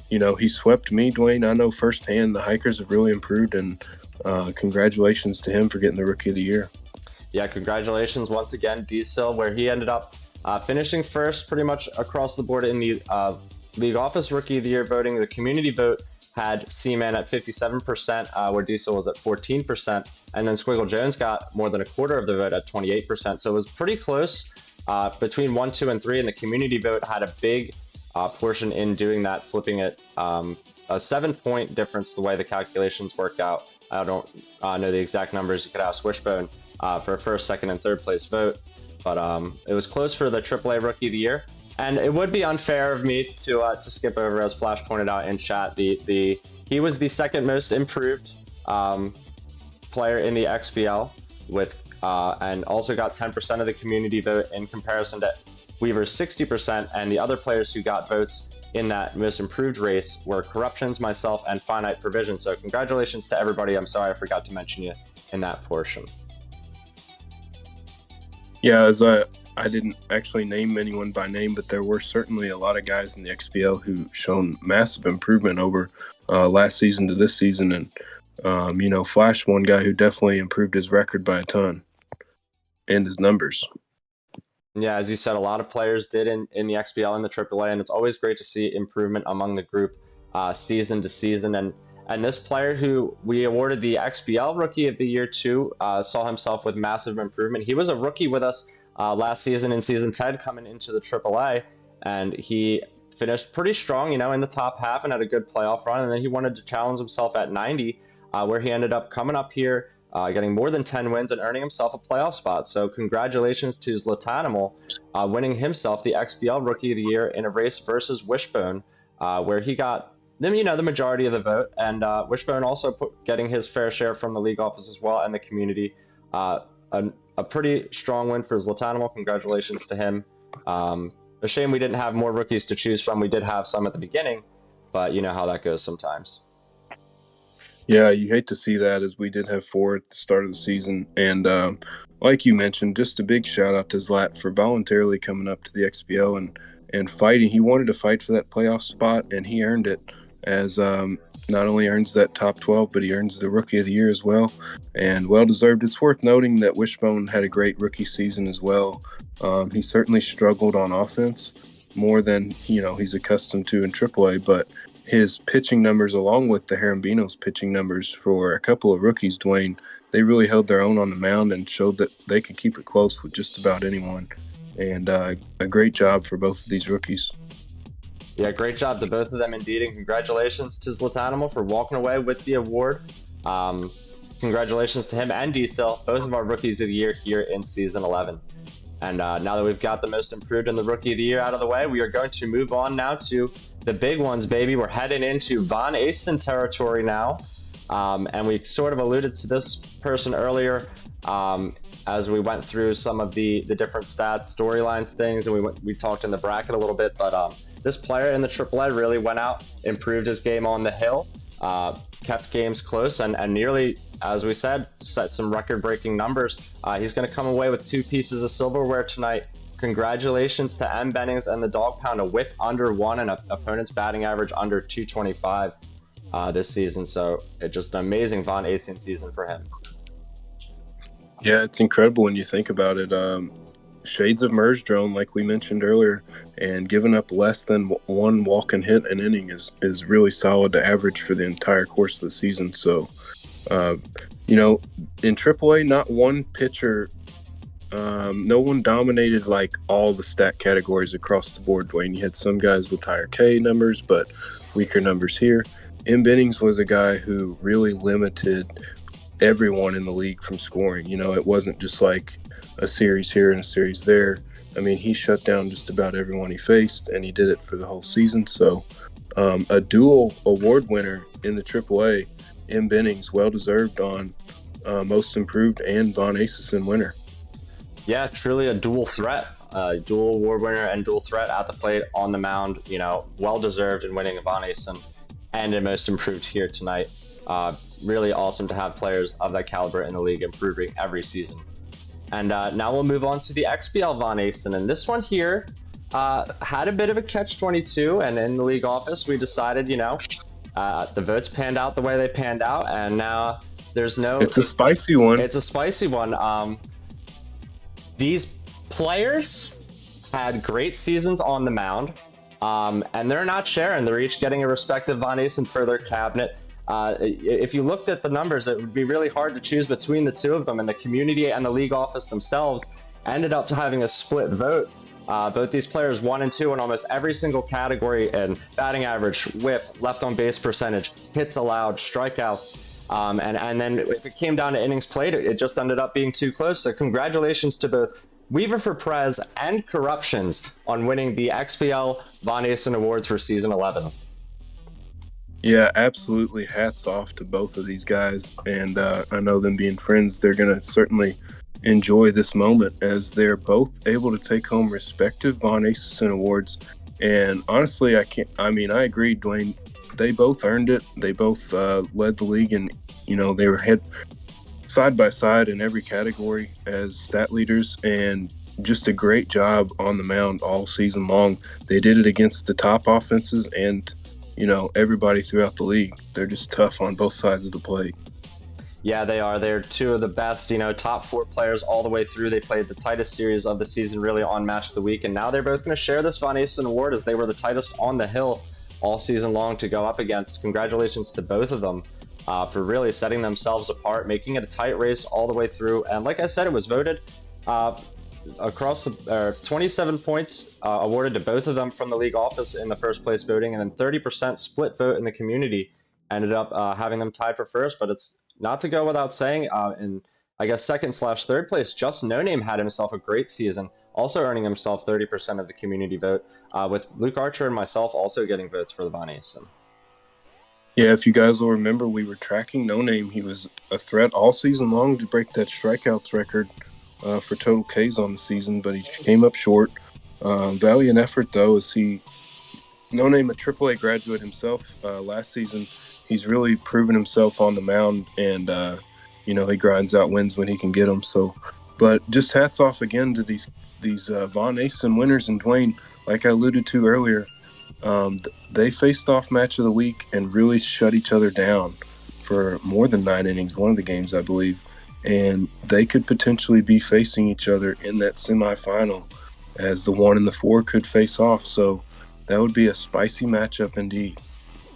B: he swept me, Dwayne. I know firsthand the Hikers have really improved, and Congratulations to him for getting the Rookie of the Year.
A: Yeah, congratulations once again, Diesel, where he ended up finishing first pretty much across the board in the League Office Rookie of the Year voting. The community vote had Seaman at 57%, where Diesel was at 14%, and then Squiggle Jones got more than a quarter of the vote at 28%. So it was pretty close between 1, 2, and 3, and the community vote had a big portion in doing that, flipping it a 7-point difference the way the calculations work out. I don't know the exact numbers. You could ask Wishbone for a first, second, and third place vote. But it was close for the AAA Rookie of the Year. And it would be unfair of me to skip over, as Flash pointed out in chat, he was the second most improved player in the XBL with and also got 10% of the community vote in comparison to Weaver's 60%. And the other players who got votes in that most improved race were Corruptions, myself, and Finite Provision. So congratulations to everybody. I'm sorry I forgot to mention you in that portion.
B: Yeah, as I didn't actually name anyone by name, but there were certainly a lot of guys in the XBL who shown massive improvement over last season to this season. And, Flash, one guy who definitely improved his record by a ton and his numbers.
A: Yeah, as you said, a lot of players did in the XBL and the AAA, and it's always great to see improvement among the group season to season. And this player who we awarded the XBL Rookie of the Year to saw himself with massive improvement. He was a rookie with us last season in Season 10 coming into the AAA, and he finished pretty strong, in the top half and had a good playoff run. And then he wanted to challenge himself at 90, where he ended up coming up here, getting more than 10 wins and earning himself a playoff spot. So congratulations to Zlatanimal, winning himself the XBL Rookie of the Year in a race versus Wishbone, where he got the majority of the vote, and Wishbone also getting his fair share from the league office as well and the community. A pretty strong win for Zlatanimal. Congratulations to him. A shame we didn't have more rookies to choose from. We did have some at the beginning, but you know how that goes sometimes.
B: Yeah, you hate to see that, as we did have 4 at the start of the season. And like you mentioned, just a big shout out to Zlat for voluntarily coming up to the XBL and fighting. He wanted to fight for that playoff spot, and he earned it, as not only earns that top 12, but he earns the Rookie of the Year as well, and well-deserved. It's worth noting that Wishbone had a great rookie season as well. He certainly struggled on offense more than he's accustomed to in AAA, but his pitching numbers, along with the Herambino's pitching numbers for a couple of rookies, Dwayne, they really held their own on the mound and showed that they could keep it close with just about anyone. And a great job for both of these rookies.
A: Yeah, great job to both of them indeed, and congratulations to Zlatanimal for walking away with the award. Congratulations to him and Diesel, both of our Rookies of the Year here in Season 11. And now that we've got the most improved and the Rookie of the Year out of the way, we are going to move on now to the big ones, baby. We're heading into Von Asen territory now. And we sort of alluded to this person earlier as we went through some of the different stats, storylines, things, and we talked in the bracket a little bit. But this player in the AAA really went out, improved his game on the hill, kept games close, and nearly, as we said, set some record-breaking numbers. He's going to come away with 2 pieces of silverware tonight. Congratulations to M. Bennings and the Dog Pound, a whip under 1 and an opponent's batting average under 225 this season. So it's just an amazing Von Asen season for him.
B: Yeah, it's incredible when you think about it. Shades of Merge Drone, like we mentioned earlier, and giving up less than 1 walk and hit an inning is really solid to average for the entire course of the season. So, in AAA, not one pitcher, no one dominated like all the stat categories across the board, Dwayne. You had some guys with higher K numbers, but weaker numbers here. M. Bennings was a guy who really limited everyone in the league from scoring. It wasn't just like a series here and a series there. I mean, he shut down just about everyone he faced, and he did it for the whole season. So a dual award winner in the AAA, M. Bennings, well-deserved on Most Improved and Von Asen winner.
A: Yeah, truly a dual threat, dual award winner and dual threat at the plate, on the mound, well-deserved in winning a Von Asen and a Most Improved here tonight. Really awesome to have players of that caliber in the league improving every season. And now we'll move on to the XBL Von Asen. And this one here had a bit of a catch-22. And in the league office, we decided, the votes panned out the way they panned out. And now There's no.
B: It's a spicy one.
A: It's a spicy one. These players had great seasons on the mound, and they're not sharing. They're each getting a respective Von Asen for their cabinet. If you looked at the numbers, it would be really hard to choose between the two of them, and the community and the league office themselves ended up having a split vote. Both these players 1 and 2 in almost every single category in batting average, whip, left on base percentage, hits allowed, strikeouts. And then if it came down to innings played, it just ended up being too close. So congratulations to both Weaver for Prez and Corruptions on winning the XBL Von Asen Awards for Season 11.
B: Yeah, absolutely. Hats off to both of these guys. And I know them being friends, they're going to certainly enjoy this moment as they're both able to take home respective Von Asen Awards. And honestly, I agree, Dwayne. They both earned it. They both led the league, and they were head side by side in every category as stat leaders, and just a great job on the mound all season long. They did it against the top offenses and everybody throughout the league. They're just tough on both sides of the plate.
A: Yeah, they are. They're two of the best, top 4 players all the way through. They played the tightest series of the season, really, on Match of the Week, and now they're both going to share this Von Asen Award as they were the tightest on the hill all season long to go up against. Congratulations to both of them for really setting themselves apart, making it a tight race all the way through. And like I said, it was voted across 27 points awarded to both of them from the league office in the first place voting, and then 30% split vote in the community ended up having them tied for first. But it's not to go without saying, in I guess second/third place, Just No Name had himself a great season, also earning himself 30% of the community vote, with Luke Archer and myself also getting votes for the Von Asen.
B: Yeah, if you guys will remember, we were tracking No Name. He was a threat all season long to break that strikeouts record for total Ks on the season, but he came up short. Valiant effort, though, as No Name, a AAA graduate himself last season. He's really proven himself on the mound, and he grinds out wins when he can get them. So, but just hats off again to these Von Asen winners. And Dwayne, like I alluded to earlier, they faced off Match of the Week and really shut each other down for more than 9 innings, one of the games, I believe. And they could potentially be facing each other in that semifinal, as the 1 and the 4 could face off. So that would be a spicy matchup indeed.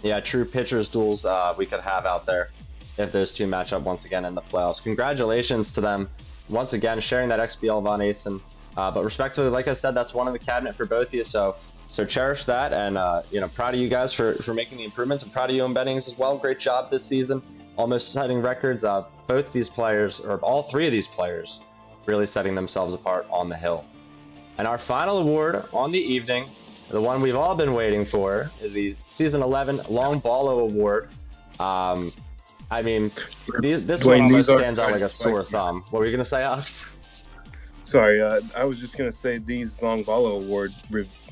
A: Yeah, true pitchers duels we could have out there if those two match up once again in the playoffs. Congratulations to them once again sharing that XBL Von Asen. But respectively, like I said, that's one in the cabinet for both of you. So cherish that, and proud of you guys for making the improvements. I'm proud of you and Bennings as well. Great job this season, almost setting records. Both these players, or all 3 of these players, really setting themselves apart on the hill. And our final award on the evening, the one we've all been waiting for, is the Season 11 Long Ballo Award. This
B: Dwayne,
A: one almost stands out like a sore thumb. What were you going to say, Alex?
B: Sorry, I was just going to say these Long Ballo Award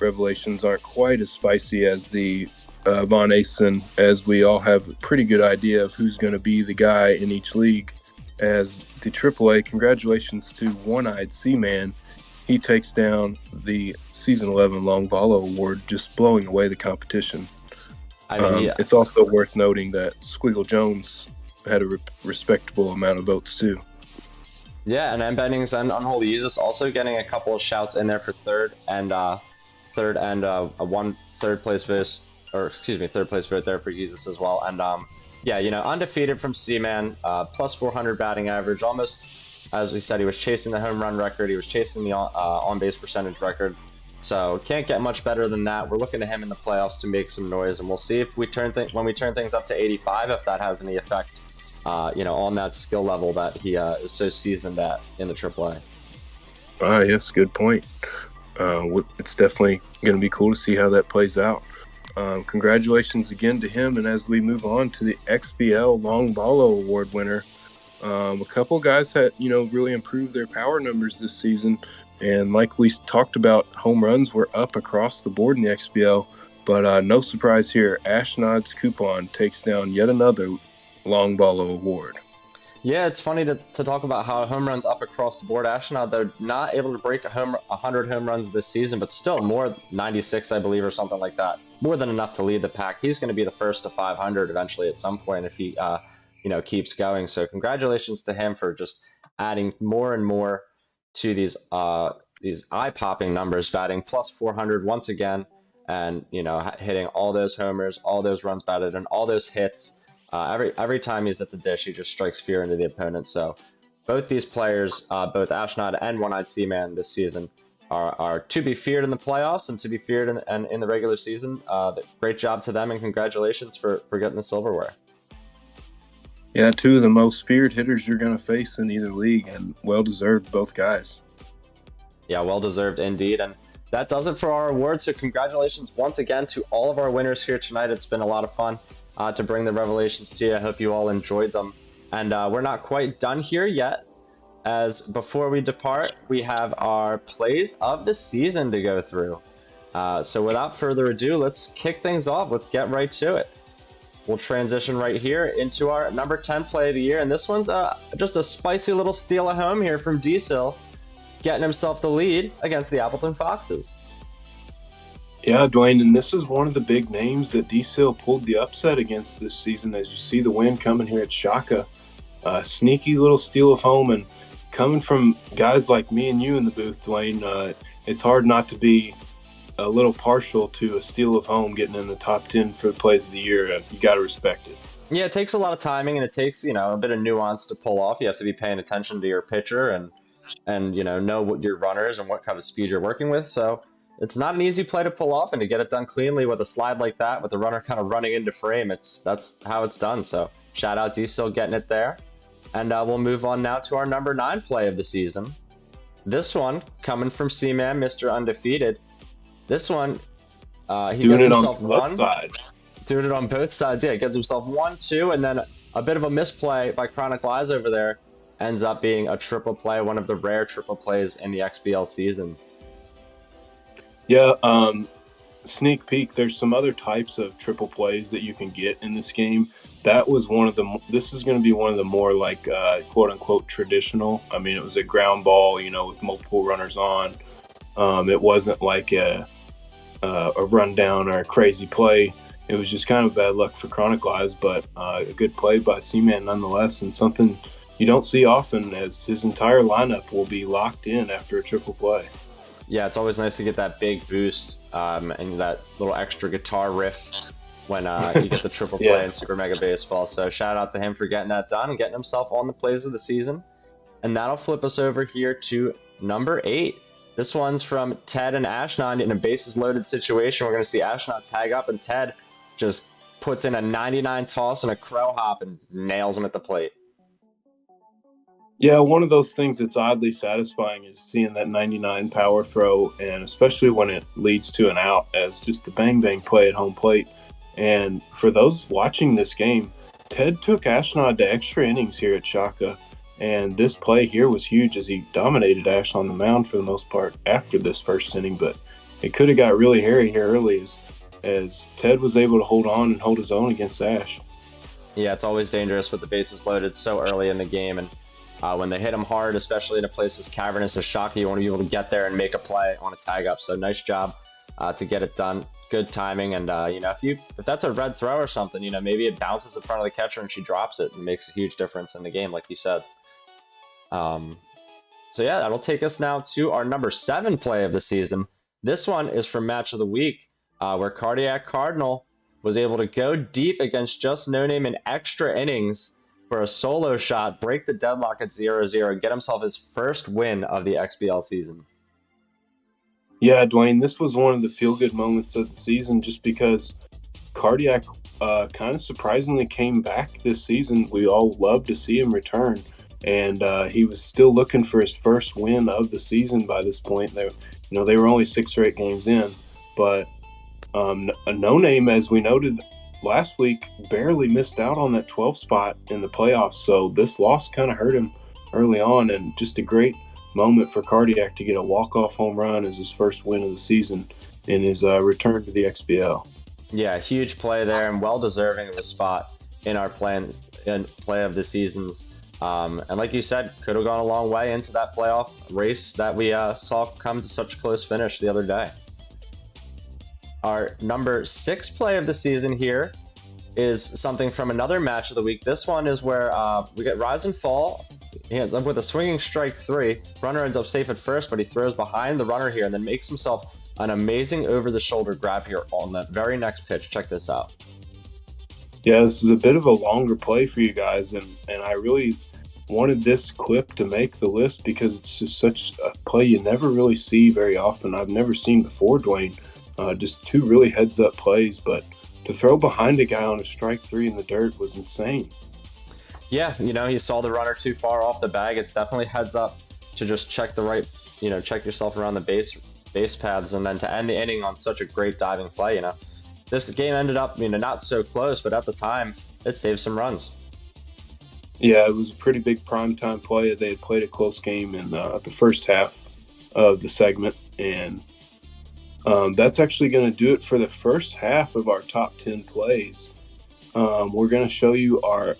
B: revelations aren't quite as spicy as the Von Asen, as we all have a pretty good idea of who's going to be the guy in each league. As the AAA, congratulations to One-Eyed Seaman. He takes down the Season 11 Long Ballo Award, just blowing away the competition. It's also worth noting that Squiggle Jones had a respectable amount of votes too.
A: Yeah, and M. Bennings and Unholy Jesus also getting a couple of shouts in there for third place vote there for Jesus as well. And undefeated from Seaman, plus 400 batting average, almost, as we said, he was chasing the home run record, he was chasing the on-base percentage record. So can't get much better than that. We're looking to him in the playoffs to make some noise, and we'll see if when we turn things up to 85, if that has any effect, on that skill level that he is so seasoned at in the AAA.
B: Yes, good point. It's definitely going to be cool to see how that plays out. Congratulations again to him, and as we move on to the XBL Long Ballo Award winner, a couple guys had really improved their power numbers this season. And like we talked about, home runs were up across the board in the XBL. But no surprise here, Ashnod's Coupon takes down yet another Long Ballo Award.
A: Yeah, it's funny to talk about how home runs up across the board. Ashnod, they're not able to break 100 home runs this season, but still more, 96, I believe, or something like that. More than enough to lead the pack. He's going to be the first to 500 eventually at some point if he keeps going. So congratulations to him for just adding more and more to these eye-popping numbers, batting plus 400 once again, and hitting all those homers, all those runs batted, and all those hits. Every time he's at the dish, he just strikes fear into the opponent. So both these players, both Ashnod and One-Eyed Seaman this season, are to be feared in the playoffs and to be feared in the regular season. Great job to them, and congratulations for getting the silverware.
B: Yeah, two of the most feared hitters you're going to face in either league, and well-deserved, both guys.
A: Yeah, well-deserved indeed. And that does it for our awards. So congratulations once again to all of our winners here tonight. It's been a lot of fun to bring the revelations to you. I hope you all enjoyed them. And we're not quite done here yet, as before we depart, we have our plays of the season to go through. So without further ado, let's kick things off. Let's get right to it. We'll transition right here into our number 10 play of the year. And this one's just a spicy little steal at home here from D-Sil, getting himself the lead against the Appleton Foxes.
B: Yeah, Dwayne, and this is one of the big names that D-Sil pulled the upset against this season. As you see the win coming here at Shaka, sneaky little steal of home, and coming from guys like me and you in the booth, Dwayne, it's hard not to be a little partial to a steal of home getting in the top 10 for the plays of the year. You got to respect it.
A: Yeah, it takes a lot of timing, and it takes a bit of nuance to pull off. You have to be paying attention to your pitcher and know what your runners and what kind of speed you're working with. So it's not an easy play to pull off, and to get it done cleanly with a slide like that, with the runner kind of running into frame, that's how it's done. So shout out D-Sil getting it there. And we'll move on now to our number 9 play of the season. This one coming from C-Man, Mr. Undefeated. This one, he gets himself one. Doing it on both sides. Yeah, gets himself 1, 2, and then a bit of a misplay by Chronic Lies over there ends up being a triple play, one of the rare triple plays in the XBL season.
B: Yeah, sneak peek, there's some other types of triple plays that you can get in this game. That was one of the, this is going to be one of the more like quote unquote traditional. I mean, it was a ground ball, with multiple runners on. It wasn't like a rundown or a crazy play. It was just kind of bad luck for Chronic Lies, but a good play by C-Man nonetheless, and something you don't see often, as his entire lineup will be locked in after a triple play.
A: Yeah, it's always nice to get that big boost and that little extra guitar riff when you get the triple play in Super Mega Baseball. So shout out to him for getting that done and getting himself on the plays of the season. And that'll flip us over here to number 8. This one's from Ted and Ashnod in a bases loaded situation. We're going to see Ashnod tag up, and Ted just puts in a 99 toss and a crow hop and nails him at the plate.
B: Yeah, one of those things that's oddly satisfying is seeing that 99 power throw, and especially when it leads to an out, as just the bang-bang play at home plate. And for those watching this game, Ted took Ashnod to extra innings here at Shaka. And this play here was huge, as he dominated Ash on the mound for the most part after this first inning. But it could have got really hairy here early as Ted was able to hold on and hold his own against Ash.
A: Yeah, it's always dangerous with the bases loaded so early in the game. And when they hit him hard, especially in a place as cavernous as Shaka, you want to be able to get there and make a play on a tag up. So nice job to get it done. Good timing. And, if that's a red throw or something, maybe it bounces in front of the catcher and she drops it and makes a huge difference in the game, like you said. So yeah, that'll take us now to our number 7 play of the season. This one is from Match of the Week, where Cardiac Cardinal was able to go deep against Just No Name in extra innings for a solo shot, break the deadlock at 0-0, and get himself his first win of the XBL season.
B: Yeah, Dwayne, this was one of the feel-good moments of the season, just because Cardiac kind of surprisingly came back this season. We all love to see him return. And he was still looking for his first win of the season by this point. They were only 6 or 8 games in, but a no-name, as we noted last week, barely missed out on that 12 spot in the playoffs. So this loss kind of hurt him early on, and just a great moment for Cardiac to get a walk-off home run as his first win of the season in his return to the XBL.
A: Yeah, huge play there, and well-deserving of a spot in our play of the seasons. And like you said, could have gone a long way into that playoff race that we saw come to such a close finish the other day. Our number 6 play of the season here is something from another match of the week. This one is where we get rise and fall. He ends up with a swinging strike 3. Runner ends up safe at first, but he throws behind the runner here and then makes himself an amazing over-the-shoulder grab here on that very next pitch. Check this out.
B: Yeah, this is a bit of a longer play for you guys, and I really wanted this clip to make the list because it's just such a play you never really see very often. I've never seen before, Dwayne. Just 2 really heads-up plays, but to throw behind a guy on a strike 3 in the dirt was insane.
A: Yeah, he saw the runner too far off the bag. It's definitely heads up to just check the right, check yourself around the base paths, and then to end the inning on such a great diving play. This game ended up, not so close, but at the time, it saved some runs.
B: Yeah, it was a pretty big primetime play. They had played a close game in the first half of the segment, and that's actually going to do it for the first half of our top 10 plays. We're going to show you our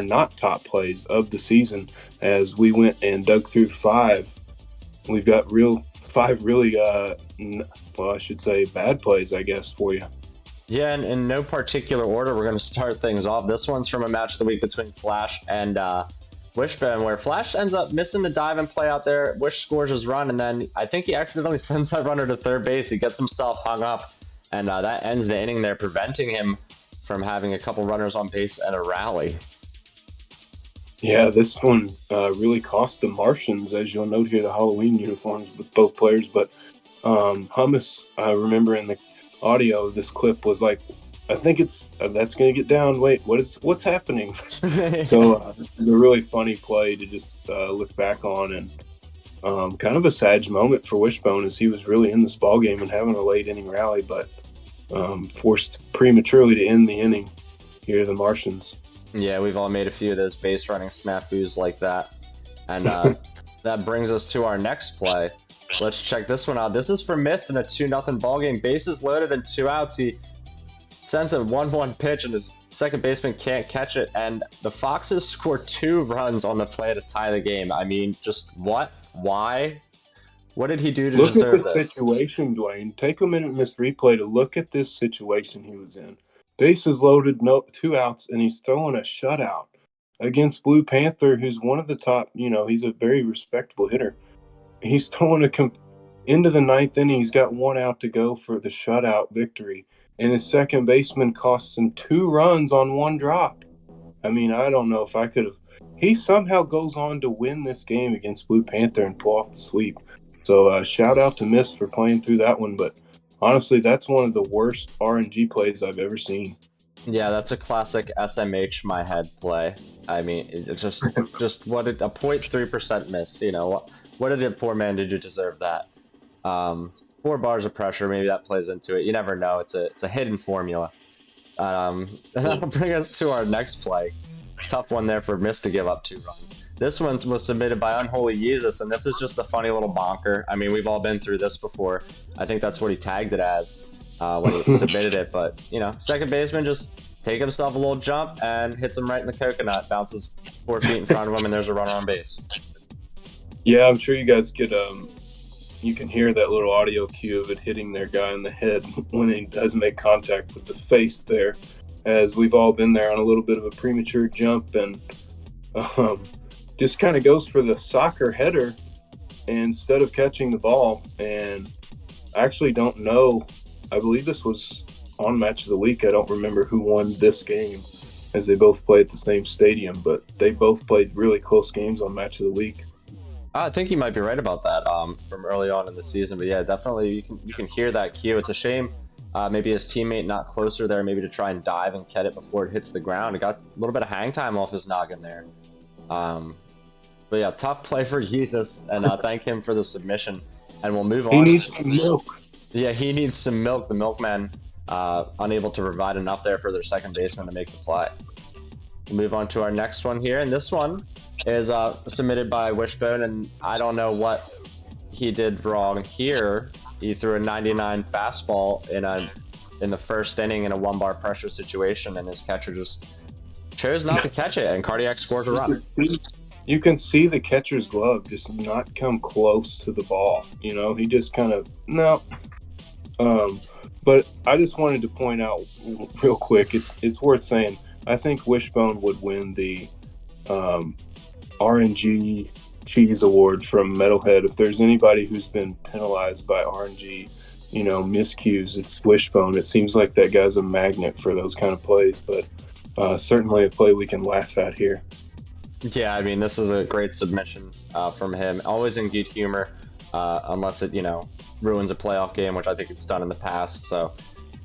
B: not top plays of the season as we went and dug through 5. We've got 5 really, I should say bad plays, I guess, for you.
A: Yeah, and in no particular order, we're going to start things off. This one's from a match of the week between Flash and Wishbone, where Flash ends up missing the dive and play out there. Wish scores his run, and then I think he accidentally sends that runner to third base. He gets himself hung up, and that ends the inning there, preventing him from having a couple runners on base and a rally.
B: Yeah, this one really cost the Martians, as you'll note here, the Halloween uniforms with both players. But Hummus, I remember in the audio of this clip was like, I think that's going to get down. Wait, what's happening? So it's a really funny play to just look back on, and kind of a sad moment for Wishbone as he was really in this ball game and having a late inning rally, but forced prematurely to end the inning here, the Martians.
A: Yeah, we've all made a few of those base running snafus like that. And that brings us to our next play. Let's check this one out. This is for Mist in a 2-0 ball game. Bases loaded and 2 outs. He sends a 1-1 pitch, and his second baseman can't catch it. And the Foxes score 2 runs on the play to tie the game. I mean, just what? Why? What did he do to deserve this?
B: Look at the situation, Dwayne. Take a minute in this replay to look at this situation he was in. Bases loaded, 2 outs, and he's throwing a shutout against Blue Panther, who's one of the top, he's a very respectable hitter. He's throwing into the 9th inning. He's got 1 out to go for the shutout victory, and his second baseman costs him 2 runs on 1 drop. I mean, I don't know if I could have. He somehow goes on to win this game against Blue Panther and pull off the sweep. So shout out to Mist for playing through that one, but honestly, that's one of the worst RNG plays I've ever seen.
A: Yeah, that's a classic SMH my head play. I mean, it's just what did a 0.3% miss? What did the poor man do to deserve that? 4 bars of pressure, maybe that plays into it. You never know. It's a hidden formula. That'll bring us to our next play. Tough one there for Mist to give up 2 runs. This one was submitted by Unholy Jesus, and this is just a funny little bonker. I mean, we've all been through this before. I think that's what he tagged it as when he submitted it. But, second baseman just take himself a little jump and hits him right in the coconut, bounces 4 feet in front of him, and there's a runner on base.
B: Yeah, I'm sure you guys could you can hear that little audio cue of it hitting their guy in the head when he does make contact with the face there, as we've all been there on a little bit of a premature jump, and just kind of goes for the soccer header instead of catching the ball. And I actually don't know. I believe this was on Match of the Week. I don't remember who won this game, as they both played at the same stadium, but they both played really close games on Match of the Week.
A: I think you might be right about that from early on in the season. But yeah, definitely you can hear that cue. It's a shame maybe his teammate not closer there, maybe to try and dive and catch it before it hits the ground. It got a little bit of hang time off his noggin there. But yeah, tough play for Jesus, and thank him for the submission. And we'll move on.
B: He needs some milk.
A: Yeah, he needs some milk. The milkman unable to provide enough there for their second baseman to make the play. We'll move on to our next one here, and this one is submitted by Wishbone, and I don't know what he did wrong here. He threw a 99 fastball in the first inning in a 1-bar pressure situation, and his catcher just chose not to catch it, and Cardiac scores a run.
B: You can see the catcher's glove just not come close to the ball. He just kind of, no. But I just wanted to point out real quick. It's worth saying. I think Wishbone would win the RNG Cheese Award from Metalhead. If there's anybody who's been penalized by RNG, miscues, it's Wishbone. It seems like that guy's a magnet for those kind of plays, but certainly a play we can laugh at here.
A: Yeah, I mean, this is a great submission from him. Always in good humor, unless it, ruins a playoff game, which I think it's done in the past. So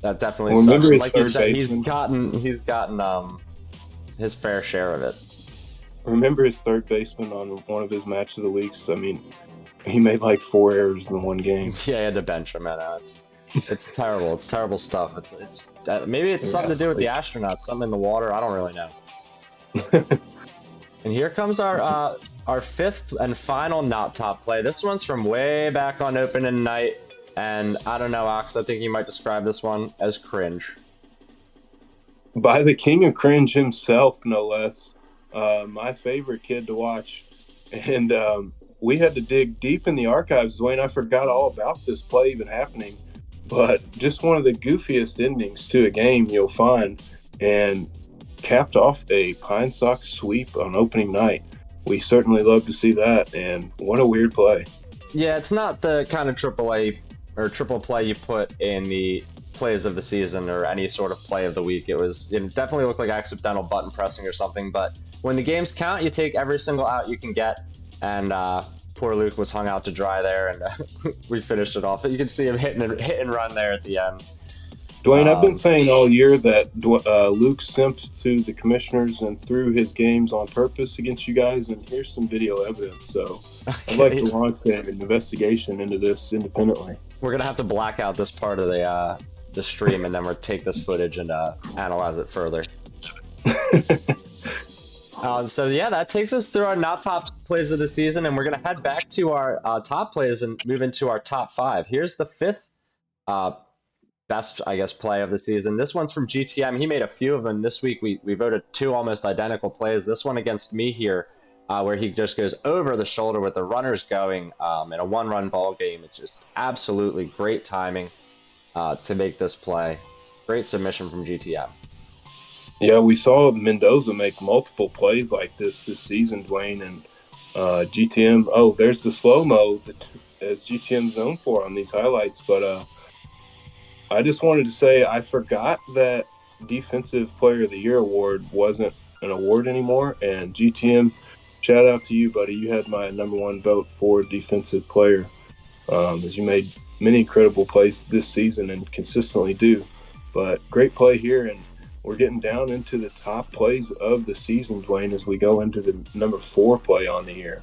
A: that definitely sucks. Like you said, he's gotten his fair share of it.
B: Remember his third baseman on one of his match of the weeks? I mean, he made like 4 errors in one game.
A: Yeah, he had to bench him. It's terrible. It's terrible stuff. It's maybe it's something to do with the astronauts, something in the water. I don't really know. And here comes our fifth and final not top play. This one's from way back on opening night, and I don't know, Ox. I think you might describe this one as cringe.
B: By the king of cringe himself, no less. My favorite kid to watch, and we had to dig deep in the archives. Dwayne, I forgot all about this play even happening, but just one of the goofiest endings to a game you'll find, and capped off a Pine Sox sweep on opening night. We certainly love to see that, and what a weird play.
A: Yeah, it's not the kind of AAA or triple play you put in the plays of the season or any sort of play of the week. It definitely looked like accidental button pressing or something, but when the games count, you take every single out you can get, and poor Luke was hung out to dry there, and we finished it off. You can see him hit and run there at the end.
B: Dwayne, I've been saying all year that Luke simped to the commissioners and threw his games on purpose against you guys, and here's some video evidence. So I'd like to launch an investigation into this independently.
A: We're going to have to black out this part of the stream, and then we'll take this footage and analyze it further. So yeah, that takes us through our not top plays of the season, and we're going to head back to our top plays and move into our top 5. Here's the fifth best, I guess, play of the season. This one's from GTM. He made a few of them this week. We voted 2 almost identical plays. This one against me here, where he just goes over the shoulder with the runners going in a 1-run ball game. It's just absolutely great timing to make this play. Great submission from GTM.
B: Yeah, we saw Mendoza make multiple plays like this season, Dwayne, and GTM. Oh, there's the slow-mo as GTM's known for on these highlights, but I just wanted to say I forgot that Defensive Player of the Year award wasn't an award anymore. And GTM, shout out to you, buddy. You had my #1 vote for Defensive Player, as you made many incredible plays this season and consistently do. But great play here, and we're getting down into the top plays of the season, Dwayne, as we go into the number 4 play on the year.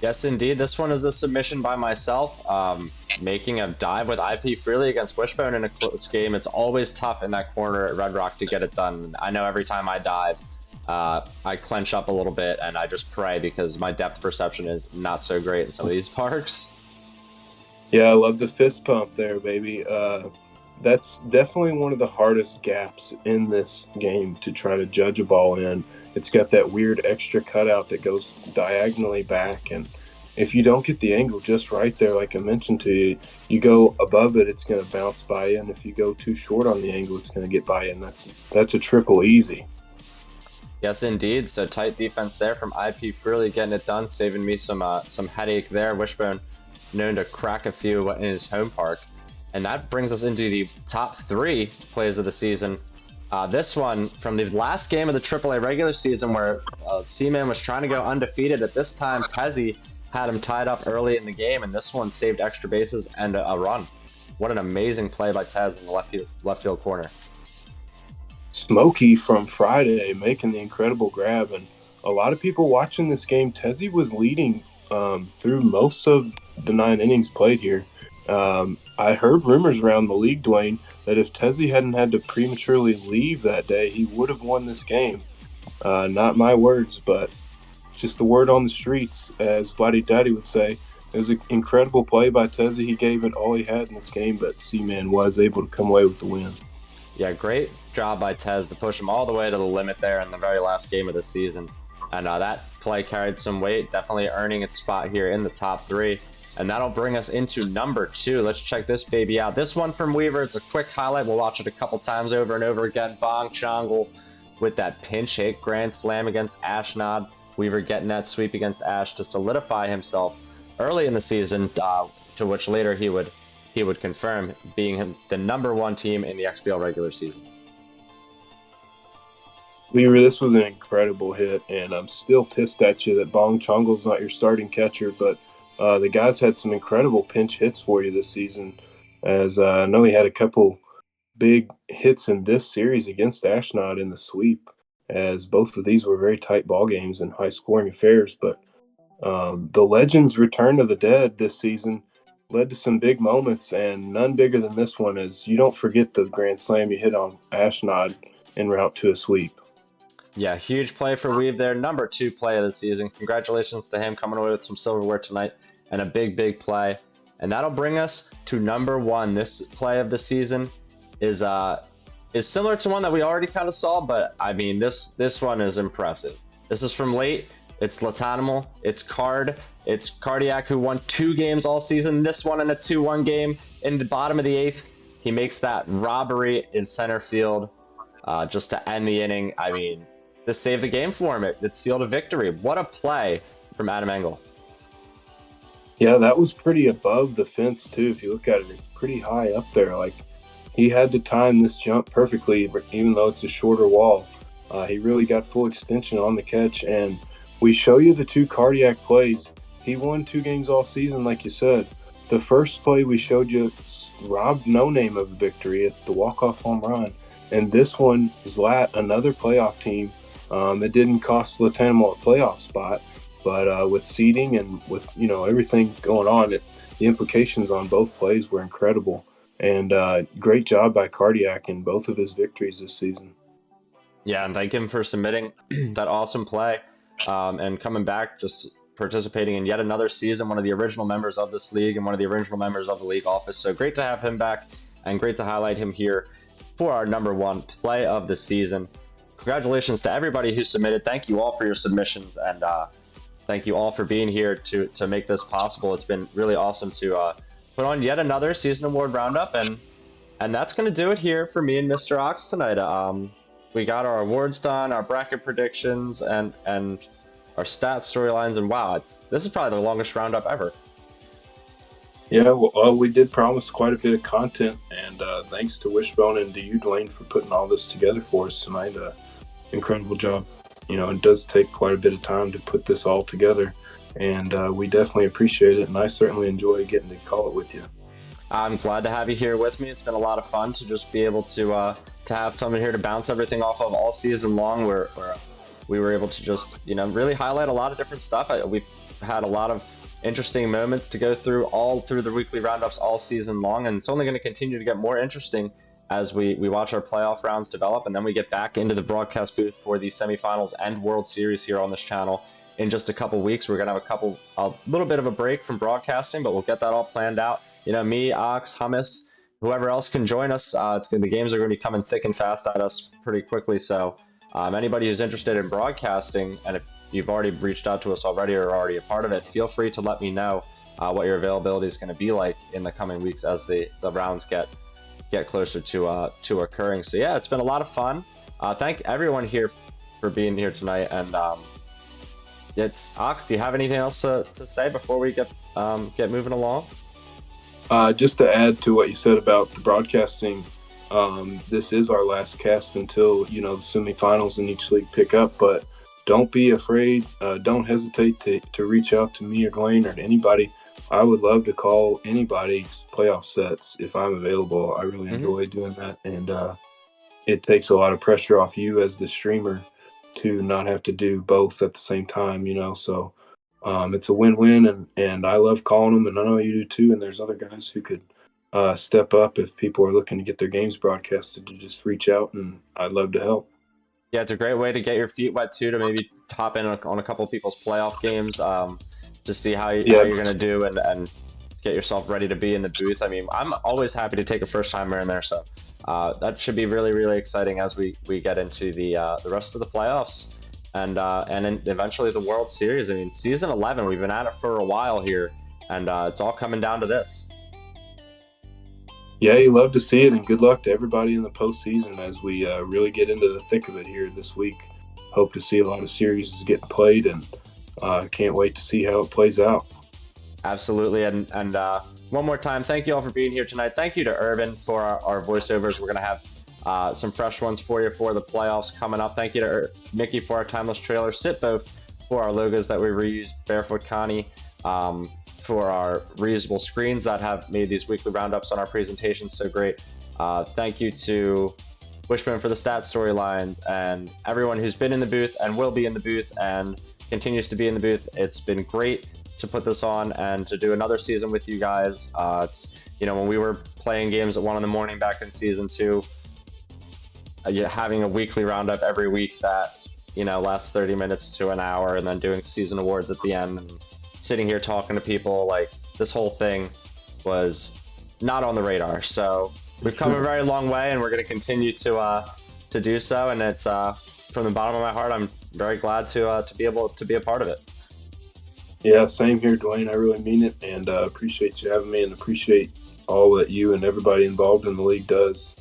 A: Yes, indeed. This one is a submission by myself, making a dive with IP freely against Wishbone in a close game. It's always tough in that corner at Red Rock to get it done. I know every time I dive, I clench up a little bit and I just pray because my depth perception is not so great in some of these parks.
B: Yeah, I love the fist pump there, baby. That's definitely one of the hardest gaps in this game to try to judge a ball in. It's got that weird extra cutout that goes diagonally back, and if you don't get the angle just right there, like I mentioned to you, you go above it, it's going to bounce by you, and if you go too short on the angle, it's going to get by you, and that's a triple easy.
A: Yes, indeed. So tight defense there from IP Freely getting it done, saving me some headache there. Wishbone known to crack a few in his home park. And that brings us into the top 3 plays of the season. This one from the last game of the AAA regular season where Seaman was trying to go undefeated. At this time, Tezzy had him tied up early in the game, and this one saved extra bases and a run. What an amazing play by Tez in the left field corner.
B: Smokey from Friday making the incredible grab, and a lot of people watching this game, Tezzy was leading through most of the 9 innings played here. I heard rumors around the league, Dwayne, that if Tezzy hadn't had to prematurely leave that day, he would have won this game. Not my words, but just the word on the streets, as Vladdy Daddy would say. It was an incredible play by Tezzy. He gave it all he had in this game, but Seaman was able to come away with the win.
A: Yeah, great job by Tez to push him all the way to the limit there in the very last game of the season. And that play carried some weight, definitely earning its spot here in the top 3. And that'll bring us into number 2. Let's check this baby out. This one from Weaver, it's a quick highlight. We'll watch it a couple times over and over again. Bong Chongle with that pinch hit grand slam against Ashnod. Weaver getting that sweep against Ash to solidify himself early in the season, to which later he would confirm being the number 1 team in the XBL regular season.
B: Weaver, this was an incredible hit, and I'm still pissed at you that Bong Chongle's not your starting catcher, but the guys had some incredible pinch hits for you this season, as I know he had a couple big hits in this series against Ashnod in the sweep, as both of these were very tight ball games and high-scoring affairs. But the Legends' return to the dead this season led to some big moments, and none bigger than this one, as you don't forget the grand slam you hit on Ashnod en route to a sweep.
A: Yeah, huge play for Weave there. Number 2 play of the season. Congratulations to him coming away with some silverware tonight and a big play. And that'll bring us to number 1. This play of the season is similar to one that we already kind of saw, but I mean this one is impressive. This is from late. It's Latanimal. It's Card. It's Cardiac, who won 2 games all season. This one in a 2-1 game in the bottom of the 8th. He makes that robbery in center field just to end the inning. I mean, this saved the game for him. It sealed a victory. What a play from Adam Engel.
B: Yeah, that was pretty above the fence, too. If you look at it, it's pretty high up there. Like, he had to time this jump perfectly, even though it's a shorter wall. He really got full extension on the catch, and we show you the 2 Cardiac plays. He won 2 games all season, like you said. The first play we showed you robbed No Name of a victory at the walk-off home run. And this one, Zlat, another playoff team. It didn't cost Latanimal a playoff spot, but with seeding and with everything going on, the implications on both plays were incredible. And great job by Cardiac in both of his victories this season.
A: Yeah, and thank him for submitting that awesome play and coming back, just participating in yet another season, one of the original members of this league and one of the original members of the league office. So great to have him back and great to highlight him here for our number 1 play of the season. Congratulations to everybody who submitted. Thank you all for your submissions, and thank you all for being here to make this possible. It's been really awesome to put on yet another season award roundup, and that's going to do it here for me and Mr. Ox tonight. We got our awards done, our bracket predictions, and our stats, storylines, and wow, this is probably the longest roundup ever.
B: Yeah, well, we did promise quite a bit of content, and thanks to Wishbone and to you, Dwayne, for putting all this together for us tonight. Incredible job. It does take quite a bit of time to put this all together, and we definitely appreciate it, and I certainly enjoy getting to call it with you.
A: I'm glad to have you here with me. It's been a lot of fun to just be able to have someone here to bounce everything off of all season long, where we were able to just really highlight a lot of different stuff. We've had a lot of interesting moments to go through all through the weekly roundups all season long, and it's only going to continue to get more interesting as we watch our playoff rounds develop, and then we get back into the broadcast booth for the semifinals and World Series here on this channel in just a couple weeks. We're going to have a little bit of a break from broadcasting, but we'll get that all planned out. Me, Ox, Hummus, whoever else can join us. The games are going to be coming thick and fast at us pretty quickly, so anybody who's interested in broadcasting, and if you've already reached out to us already or are already a part of it, feel free to let me know what your availability is going to be like in the coming weeks as the rounds get closer to occurring. So yeah, it's been a lot of fun. Thank everyone here for being here tonight. And it's Ox. Do you have anything else to say before we get moving along?
B: Just to add to what you said about the broadcasting, this is our last cast until the semifinals in each league pick up. But don't be afraid. Don't hesitate to reach out to me or Dwayne or to anybody. I would love to call anybody's playoff sets if I'm available. I really enjoy doing that, and it takes a lot of pressure off you as the streamer to not have to do both at the same time. So it's a win-win, and I love calling them, and I know you do too. And there's other guys who could step up if people are looking to get their games broadcasted to just reach out, and I'd love to help.
A: Yeah, it's a great way to get your feet wet too, to maybe hop in on a couple of people's playoff games. To see how you're going to do and get yourself ready to be in the booth. I mean, I'm always happy to take a first-timer in there, so that should be really, really exciting as we get into the rest of the playoffs and then eventually the World Series. I mean, season 11, we've been at it for a while here, and it's all coming down to this.
B: Yeah, you love to see it, and good luck to everybody in the postseason as we really get into the thick of it here this week. Hope to see a lot of series getting played, and can't wait to see how it plays out.
A: Absolutely, and one more time, thank you all for being here tonight. Thank you to Urban for our voiceovers. We're going to have some fresh ones for you for the playoffs coming up. Thank you to Mickey for our timeless trailer, Sitbo for our logos that we reuse, Barefoot Connie for our reusable screens that have made these weekly roundups on our presentations so great. Thank you to Wishbone for the stat storylines, and everyone who's been in the booth and will be in the booth and continues to be in the booth. It's been great to put this on and to do another season with you guys. It's, when we were playing games at 1 a.m. back in season 2, having a weekly roundup every week that lasts 30 minutes to an hour, and then doing season awards at the end and sitting here talking to people, like, this whole thing was not on the radar. So we've come a very long way, and we're going to continue to do so, and it's from the bottom of my heart, I'm very glad to be able to be a part of it.
B: Yeah, same here, Dwayne. I really mean it, and appreciate you having me, and appreciate all that you and everybody involved in the league does.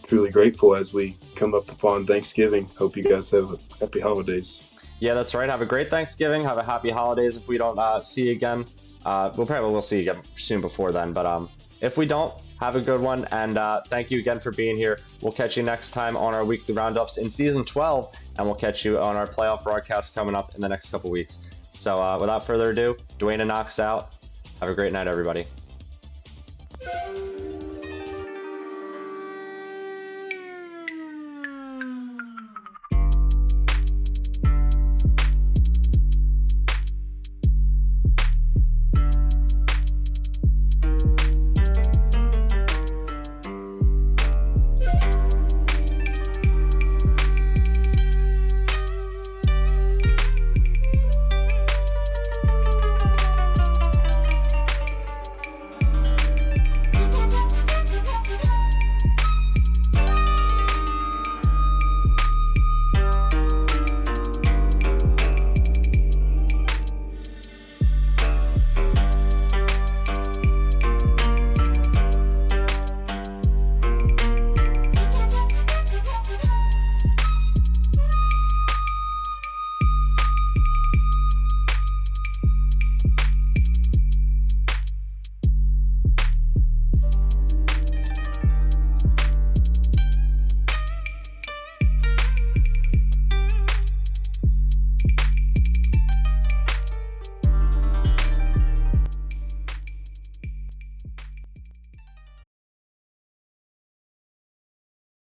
B: Truly grateful as we come up upon Thanksgiving. Hope you guys have happy holidays.
A: Yeah, that's right. Have a great Thanksgiving. Have a happy holidays. If we don't see you again, we'll see you again soon before then. But if we don't, have a good one. And thank you again for being here. We'll catch you next time on our weekly roundups in season 12, and we'll catch you on our playoff broadcast coming up in the next couple weeks. So without further ado, Dwayne and Knox out. Have a great night, everybody.